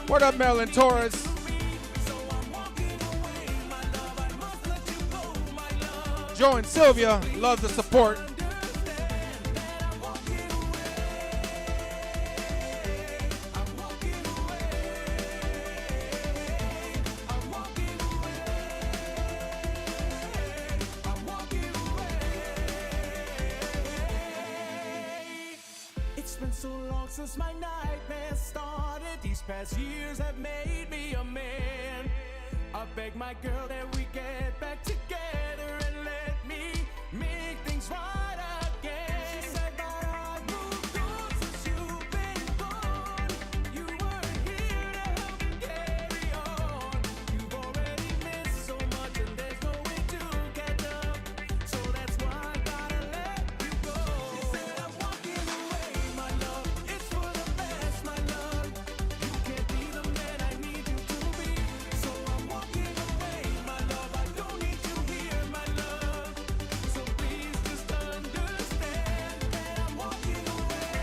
What up, Marilyn Torres? Joe and Sylvia love the support. It's been so long since my nightmares started. These past years have made me a man. I beg my girl that we get back together and let me make things right again. She said that I moved on since you've been gone. You weren't here to help me carry on. You've already missed so much and there's no way to catch up. So that's why I gotta let you go. She said I'm walking away, my love. It's for the best, my love. You can't be the man I need you to be. So I'm walking away, my love. I don't need you here, my love. So please just understand that I'm walking away.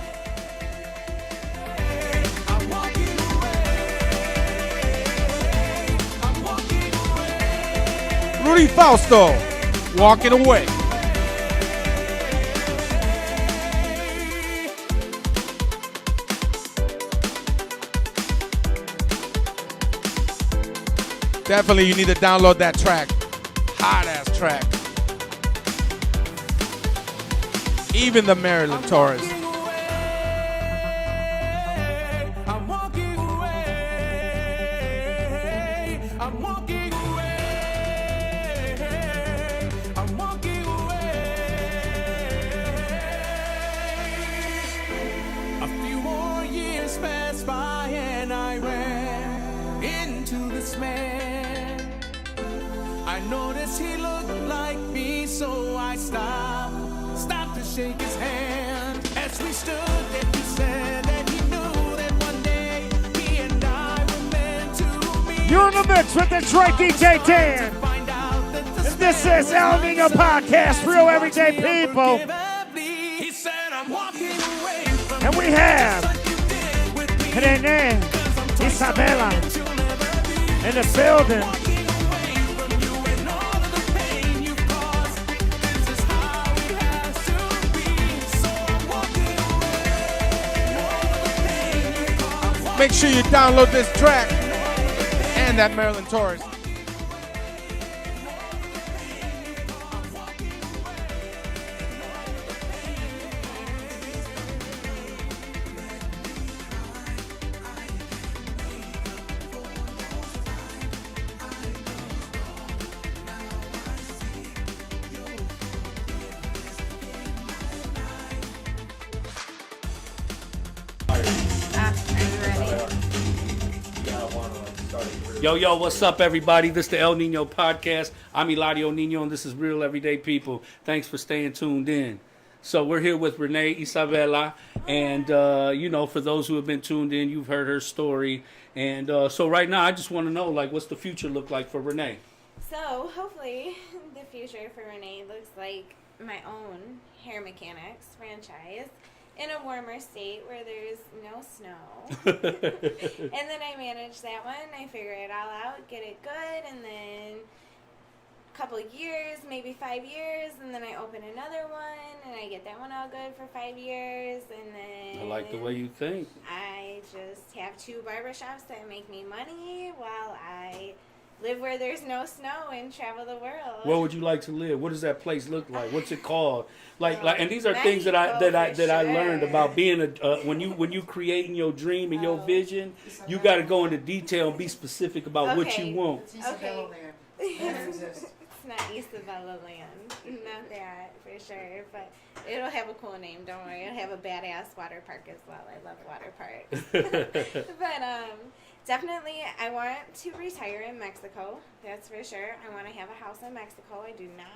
I'm walking away. I'm walking away. Rudy Fausto, walking away. Definitely, you need to download that track. Hot ass track. Even the Marilyn Torres. I'm walking away. I'm walking away. I'm walking away. A few more years passed by and I ran into this man. I noticed he looked like me, so I stopped to shake his hand. As we stood there, he said that he knew that one day he and I were meant to meet. You're in the mix with the Detroit DJ Dan. Find out that the And this is El Nino Podcast, real everyday people. He said I'm walking away from And we have what you did with me. Renea, Ezabella You'll never be in the building. walking away from you and all of the pain you caused. This is how it has to be. So I'm walking away. All of the pain you caused. Make sure you download this track and that Marilyn Torres. Are you ready? Yo, what's up, everybody? This is the El Nino Podcast. I'm Eladio Niño, and this is Real Everyday People. Thanks for staying tuned in. So we're here with Renee, Ezabella, and, for those who have been tuned in, you've heard her story. And so right now, I just want to know, what's the future look like for Renee? So hopefully the future for Renee looks like my own hair mechanics franchise in a warmer state where there's no snow. And then I manage that one. I figure it all out, get it good, and then a couple of years, maybe 5 years, and then I open another one, and I get that one all good for 5 years, and then I like the way you think. I just have 2 barbershops that make me money while I live where there's no snow and travel the world. Where would you like to live? What does that place look like? What's it called? And these are things that I learned about being when you creating your dream and your vision, you got to go into detail and be specific about what you want. Okay. It's not Ezabella Land. Not that, for sure. But it'll have a cool name, don't worry. It'll have a badass water park as well. I love water parks. But definitely, I want to retire in Mexico. That's for sure. I want to have a house in Mexico. I do not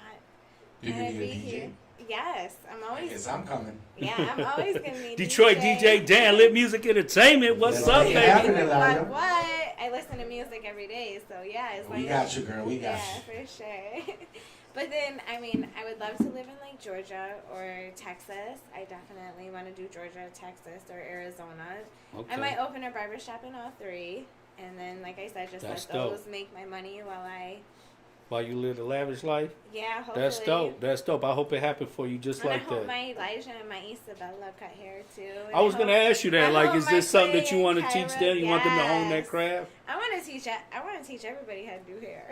You're want gonna to be a be DJ? here. Yes, I'm I always. guess I'm coming. Yeah, I'm always gonna be Detroit DJ Dan, Lit Music Entertainment. What's up, Hey, baby? happening, Elijah? What? I listen to music every day, so yeah. As long We as- got you, girl. We got Yeah, you. for sure. But then, I would love to live in like Georgia or Texas. I definitely want to do Georgia, Texas, or Arizona. Okay. I might open a barbershop in all 3. and then, like I said, just That's let those dope. make my money While you live a lavish life. yeah, hopefully. That's dope. That's dope. I hope it happened for you just And like I hope that. my Elijah and my Isabella cut hair too. And I was gonna ask you that. I Like, hope is my this something Clay that you and want to teach Kyra- them? You want them to own that Yes. craft? I want to teach everybody how to do hair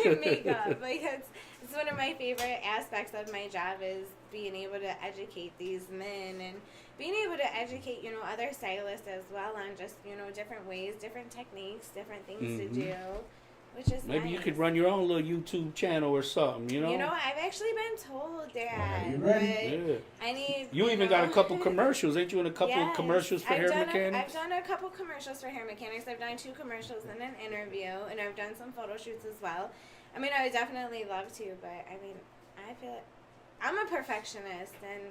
and makeup. Like it's one of my favorite aspects of my job is being able to educate these men and being able to educate, you know, other stylists as well on just, you know, different ways, different techniques, different things to do, which is Maybe you nice. could run your own little YouTube channel or something, you know? You know, I've actually been told that, you but ready? Yeah. I need. You even got a know- couple commercials. Ain't you in a couple of Yes, commercials for hair I've mechanics? done a couple commercials for hair mechanics. I've done 2 commercials and an interview, and I've done some photo shoots as well. I mean, I would definitely love to, but I mean, I feel like I'm a perfectionist, and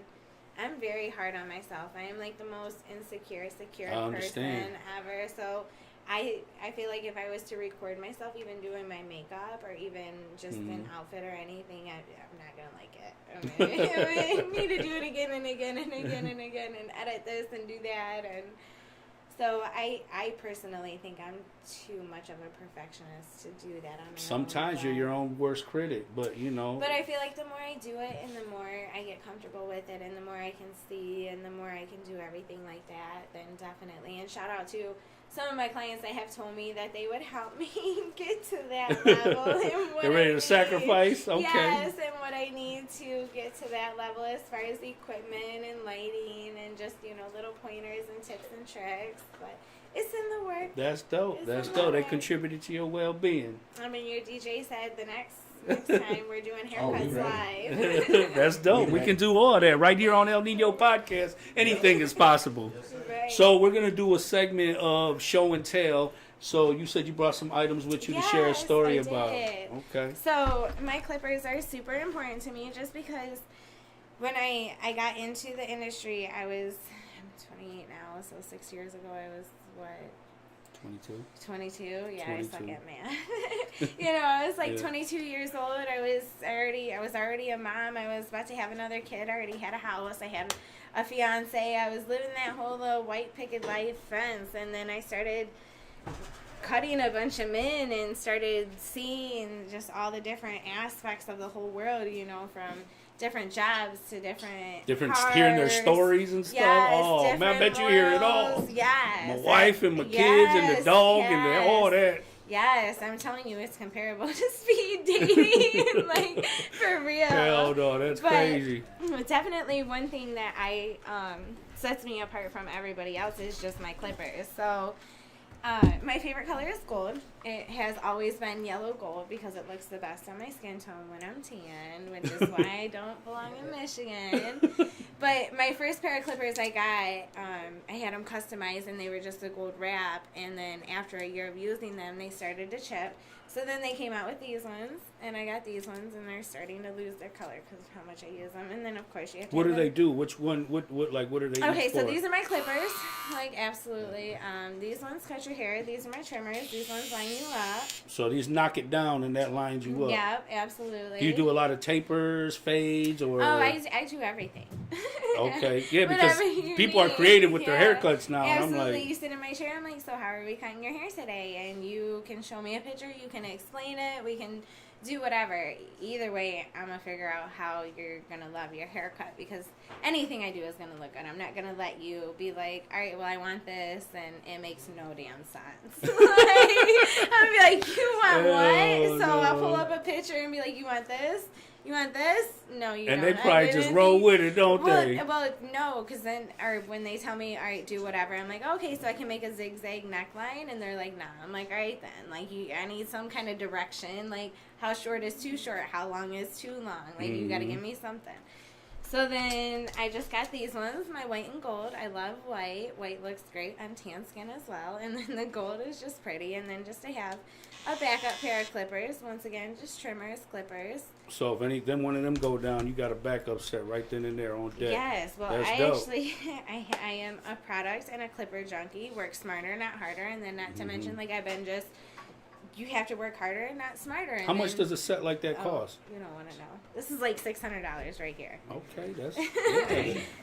I'm very hard on myself. I am like the most insecure, secure I understand. person ever. So I feel like if I was to record myself even doing my makeup or even just an outfit or anything, I'm not gonna like it. I need to do it again and again and again and again and edit this and do that. And so I personally think I'm too much of a perfectionist to do that on my own. Sometimes you're but- your own worst critic, but you know. But I feel like the more I do it and the more I get comfortable with it and the more I can see and the more I can do everything like that, then definitely. And shout out to some of my clients that have told me that they would help me get to that level. And what They're ready I to need. sacrifice? Okay. Yes, and what I need to get to that level as far as equipment and lighting and just, you know, little pointers and tips and tricks. But it's in the works. That's dope. It's That's in dope. the They way. contributed to your well-being. I mean, your DJ said the next time we're doing Oh, we haircuts ready. live. That's dope. We can do all that right here on El Nino Podcast. Anything is possible. Right. So we're gonna do a segment of show and tell. So you said you brought some items with you to share a Yes, story I about. did. Okay. So my clippers are super important to me just because when I got into the industry, I'm 28 now, so 6 years ago I was, what, 22. 22? Yeah, 22. I suck at math. You know, I was like Yeah. 22 years old. I was already a mom. I was about to have another kid. I already had a house. I had a fiance. I was living that whole little white picket life fence, and then I started cutting a bunch of men and started seeing just all the different aspects of the whole world, you know, from different jobs to different cars. Hearing their stories and stuff. Yes, Oh man, I bet you hear it all. roles. Yes. My wife and my kids and the Yes, dog and yes. all that. Yes, I'm telling you, it's comparable to speed dating, like, for real. Hell no, that's But crazy. definitely one thing that I sets me apart from everybody else is just my clippers. So my favorite color is gold. It has always been yellow gold because it looks the best on my skin tone when I'm tan, which is why I don't belong in Michigan. But my first pair of clippers I got, I had them customized and they were just a gold wrap. And then after a year of using them, they started to chip. So then they came out with these ones, and I got these ones, and they're starting to lose their color because of how much I use them. And then, of course, you have to What do have they do? Which one? What are they? Okay, used so for? these are my clippers, like absolutely. These ones cut your hair. These are my trimmers. These ones line you up. So these knock it down and that lines you up. Yep, absolutely. Do you do a lot of tapers, fades, or? Oh, I do everything. Okay, yeah, because Whatever you people are need. creative with their Yeah. haircuts now. And I'm Absolutely. like, You sit in my chair. I'm like, so how are we cutting your hair today? And you can show me a picture. You can explain it. We can do whatever. Either way, I'm gonna figure out how you're gonna love your haircut because anything I do is gonna look good. I'm not gonna let you be like, all right, well, I want this, and it makes no damn sense. I'll be like, you want what? So I'll pull up a picture and be like, you want this? You want this? No, you and don't. they probably just roll with it, don't they? Well, no, because then, or when they tell me, all right, do whatever, I'm like, okay, so I can make a zigzag neckline, and they're like, nah. I'm like, all right then, like, I need some kind of direction, like, how short is too short, how long is too long, like, you got to give me something. So then I just got these ones, my white and gold. I love white. White looks great on tan skin as well. And then the gold is just pretty. And then just to have a backup pair of clippers. Once again, just trimmers, clippers. So if one of them go down, you got a backup set right then and there on deck. Yes, well, That's I dope. actually, I am a product and a clipper junkie. Work smarter, not harder. And then not to mention, like, I've been just you have to work harder and not smarter. And How much then- does a set like that cost? You don't want to know. This is like $600 right here. Okay,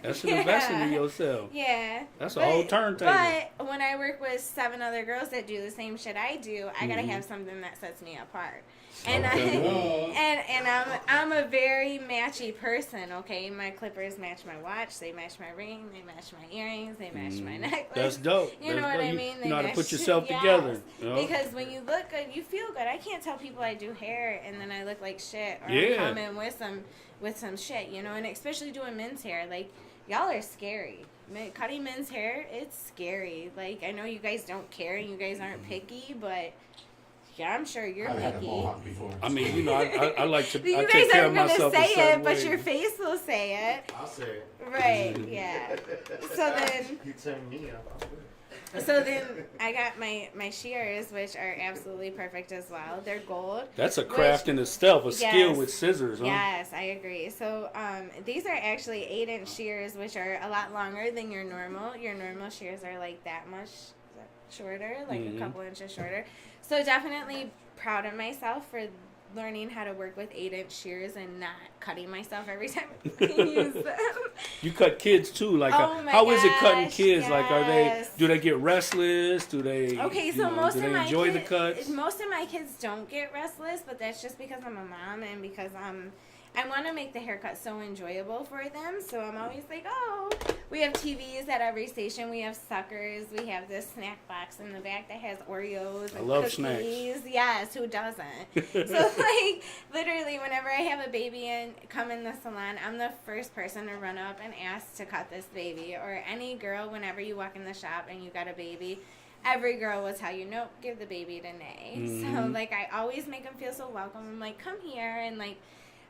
that's an investment in yourself. Yeah. That's a whole turntable. But when I work with 7 other girls that do the same shit I do, I gotta have something that sets me apart. And I'm a very matchy person. Okay, my clippers match my watch. They match my ring. They match my earrings. They match my necklace. That's dope. You know That's what dope. I mean? You know how to match- put yourself yes. together. You know? Because when you look good, you feel good. I can't tell people I do hair and then I look like shit, or Yeah. I'm coming with some shit, you know. And especially doing men's hair, like y'all are scary. Cutting men's hair, it's scary. Like, I know you guys don't care and you guys aren't picky, but yeah, I'm sure you're I've had a picky. mohawk before. I mean, you know, I like to. You I guys take care of aren't gonna myself. say a certain it, but way. your face will say it. I'll say it. Right, yeah. So then, You turn me up. I'll do it. I got my shears, which are absolutely perfect as well. They're gold. That's a craft in itself, a skill Yes. with scissors, huh? Yes, I agree. So these are actually 8-inch shears, which are a lot longer than your normal. Your normal shears are like that much shorter, like a couple inches shorter. So definitely proud of myself for learning how to work with 8-inch shears and not cutting myself every time I use them. You cut kids too, like Oh my how is it cutting gosh, kids? Like, yes. do they get restless? Do they? Okay, you so know, most do of they my enjoy kids, the cuts? most of my kids don't get restless, but that's just because I'm a mom and because I want to make the haircut so enjoyable for them. So I'm always like, oh, we have TVs at every station. We have suckers. We have this snack box in the back that has Oreos and love cookies. snacks. Yes, who doesn't? So like literally, whenever I have a baby and come in the salon, I'm the first person to run up and ask to cut this baby. Or any girl, whenever you walk in the shop and you got a baby, every girl will tell you, nope, give the baby to Nay. So like I always make them feel so welcome. I'm like, come here, and like,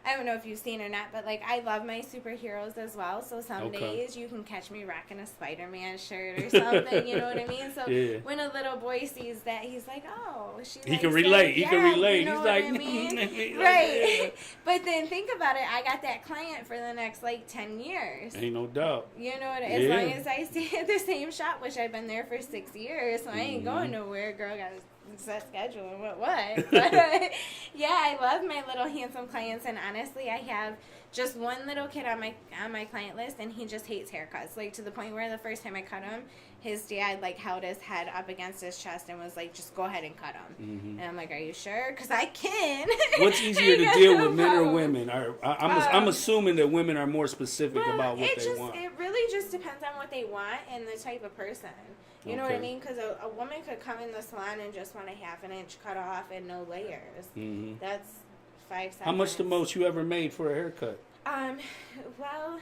I don't know if you've seen or not, but like I love my superheroes as well. So some days you can catch me rocking a Spider-Man shirt or something. You know what I mean? So Yeah. when a little boy sees that, he's like, "Oh, she." He likes can that." relate. He can Yeah, relate. You know He's what like, I mean? he's like, Right. yeah. But then think about it. I got that client for the next like 10 years. Ain't no doubt. You know what? As Yeah. long as I stay at the same shop, which I've been there for 6 years, so I ain't going nowhere. Girl got a set schedule and what? But yeah, I love my little handsome clients, and honestly, I have just one little kid on my client list, and he just hates haircuts. Like to the point where the first time I cut him, his dad like held his head up against his chest and was like, "Just go ahead and cut him." And I'm like, "Are you sure? Because I can." What's easier to Ain't deal no with, men or problem. women? I'm assuming that women are more specific Well, about what they want. It really just depends on what they want and the type of person. You know what I Okay. mean? Because a woman could come in the salon and just want a 1/2 inch cut off and no layers. That's 5 seconds. How much the most you ever made for a haircut? Well,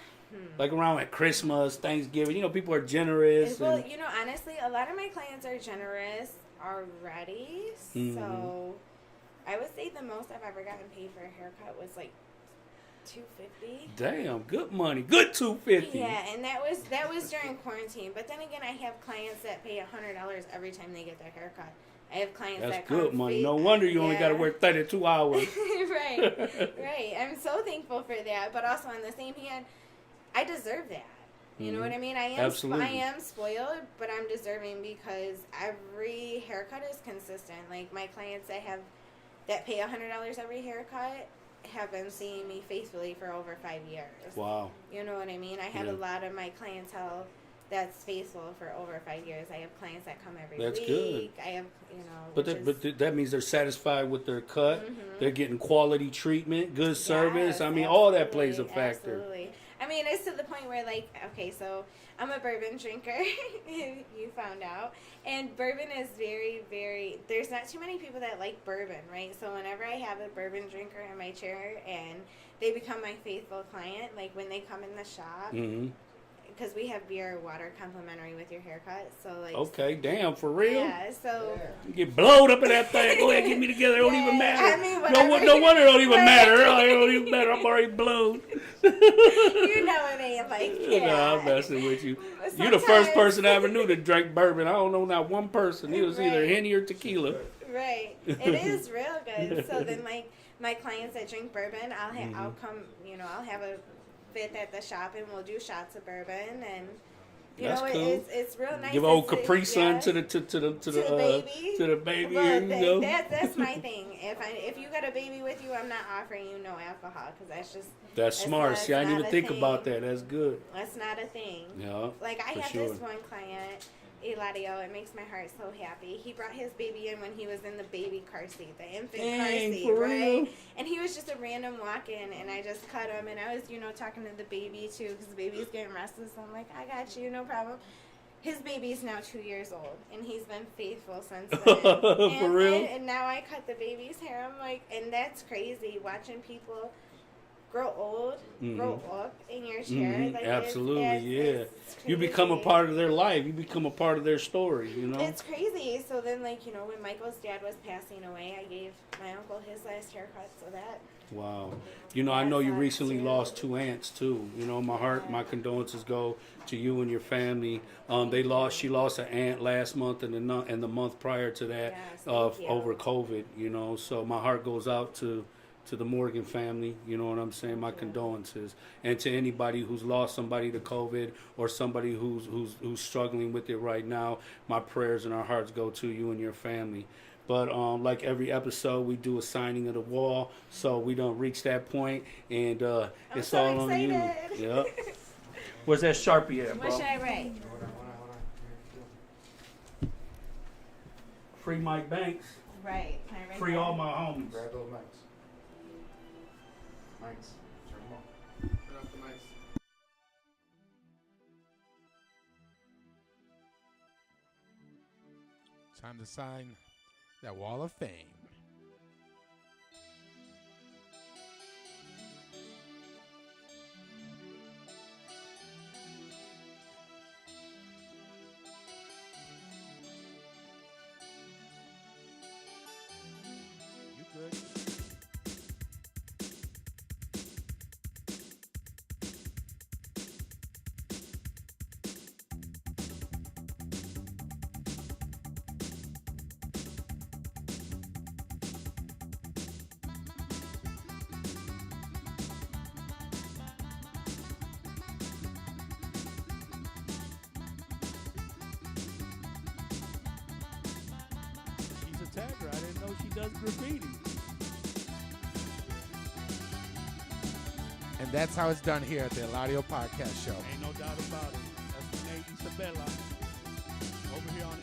Like around at Christmas, Thanksgiving. You know, people are generous. well, and- you know, honestly, a lot of my clients are generous already. So I would say the most I've ever gotten paid for a haircut was like $250. Damn, good money. Good $250. Yeah, and that was during quarantine. But then again, I have clients that pay $100 every time they get their haircut. I have clients That's that come good money. free- No wonder you only got to Yeah. work 32 hours. right. I'm so thankful for that. But also on the same hand, I deserve that. You know what I mean? Absolutely. I am spoiled, but I'm deserving because every haircut is consistent. Like my clients that pay $100 every haircut have been seeing me faithfully for over 5 years. Wow. You know what I mean? I have Yeah. a lot of my clientele that's faithful for over 5 years. I have clients that come every That's week. good. I have, But that means they're satisfied with their cut. They're getting quality treatment, good service. Yes, I mean, all that plays a absolutely, factor. Absolutely. I mean, it's to the point where, like, okay, so I'm a bourbon drinker. You found out. And bourbon is very, very, there's not too many people that like bourbon, right? So whenever I have a bourbon drinker in my chair and they become my faithful client, like when they come in the shop, because we have beer or water complimentary with your haircut. So, like, Okay, damn, for real? yeah, so. You get blowed up in that thing. Go ahead, get me together. It don't even matter. I mean, no, whatever. no wonder it don't even matter. It don't even matter. I'm already blown. You know it ain't like that. Nah, I'm messing with you. But You the first sometimes- person I ever knew that drank bourbon. I don't know not one person. It was either Right. Henny or tequila. Right. It is real good. So then, like, my clients that drink bourbon, I'll come, I'll have a fit at the shop and we'll do shots of bourbon and You That's know, cool. it's real nice. Give old It's- Capri Sun yes, to the baby. to the baby. But Here you go. that's my thing. If you got a baby with you, I'm not offering you no alcohol because That's smart. not- See, I it's didn't not even a think thing. about that. That's good. That's not a thing. Yeah. Like I for have sure. this one client, Eladio. It makes my heart so happy. He brought his baby in when he was in the baby car seat, the infant car Dang, seat, for right? real? And he was just a random walk-in, and I just cut him, and I was, talking to the baby too, because the baby's getting restless. I'm like, I got you, no problem. His baby's now 2 years old, and he's been faithful since then. For real? And now I cut the baby's hair. I'm like, and that's crazy watching people grow old, grow up in your chair. Mhm, Like absolutely, it's You become a crazy. part of their life. You become a part of their story. You know. It's crazy. So then, when Michael's dad was passing away, I gave my uncle his last haircut. So that. Wow. I know you sucks, recently too. lost 2 aunts too. My heart, my condolences go to you and your family. She lost an aunt last month and the month prior to that Yes, thank you. over COVID. So my heart goes out to the Morgan family. You know what I'm saying? My condolences, and to anybody who's lost somebody to COVID or somebody who's struggling with it right now. My prayers and our hearts go to you and your family. But like every episode, we do a signing of the wall, so we don't reach that point, and it's so all on you. excited. Yep. Where's that Sharpie at, What bro? should I write? Free Mike Banks. Right. Can I write Free that? all my homies. Grab those mics. Mics. Turn them off. Turn off the mics. Time to sign that wall of fame. You good? She's a tagger. I didn't know she does graffiti. And that's how it's done here at the Eladio Podcast Show. Ain't no doubt about it. That's Renee Ezabella over here on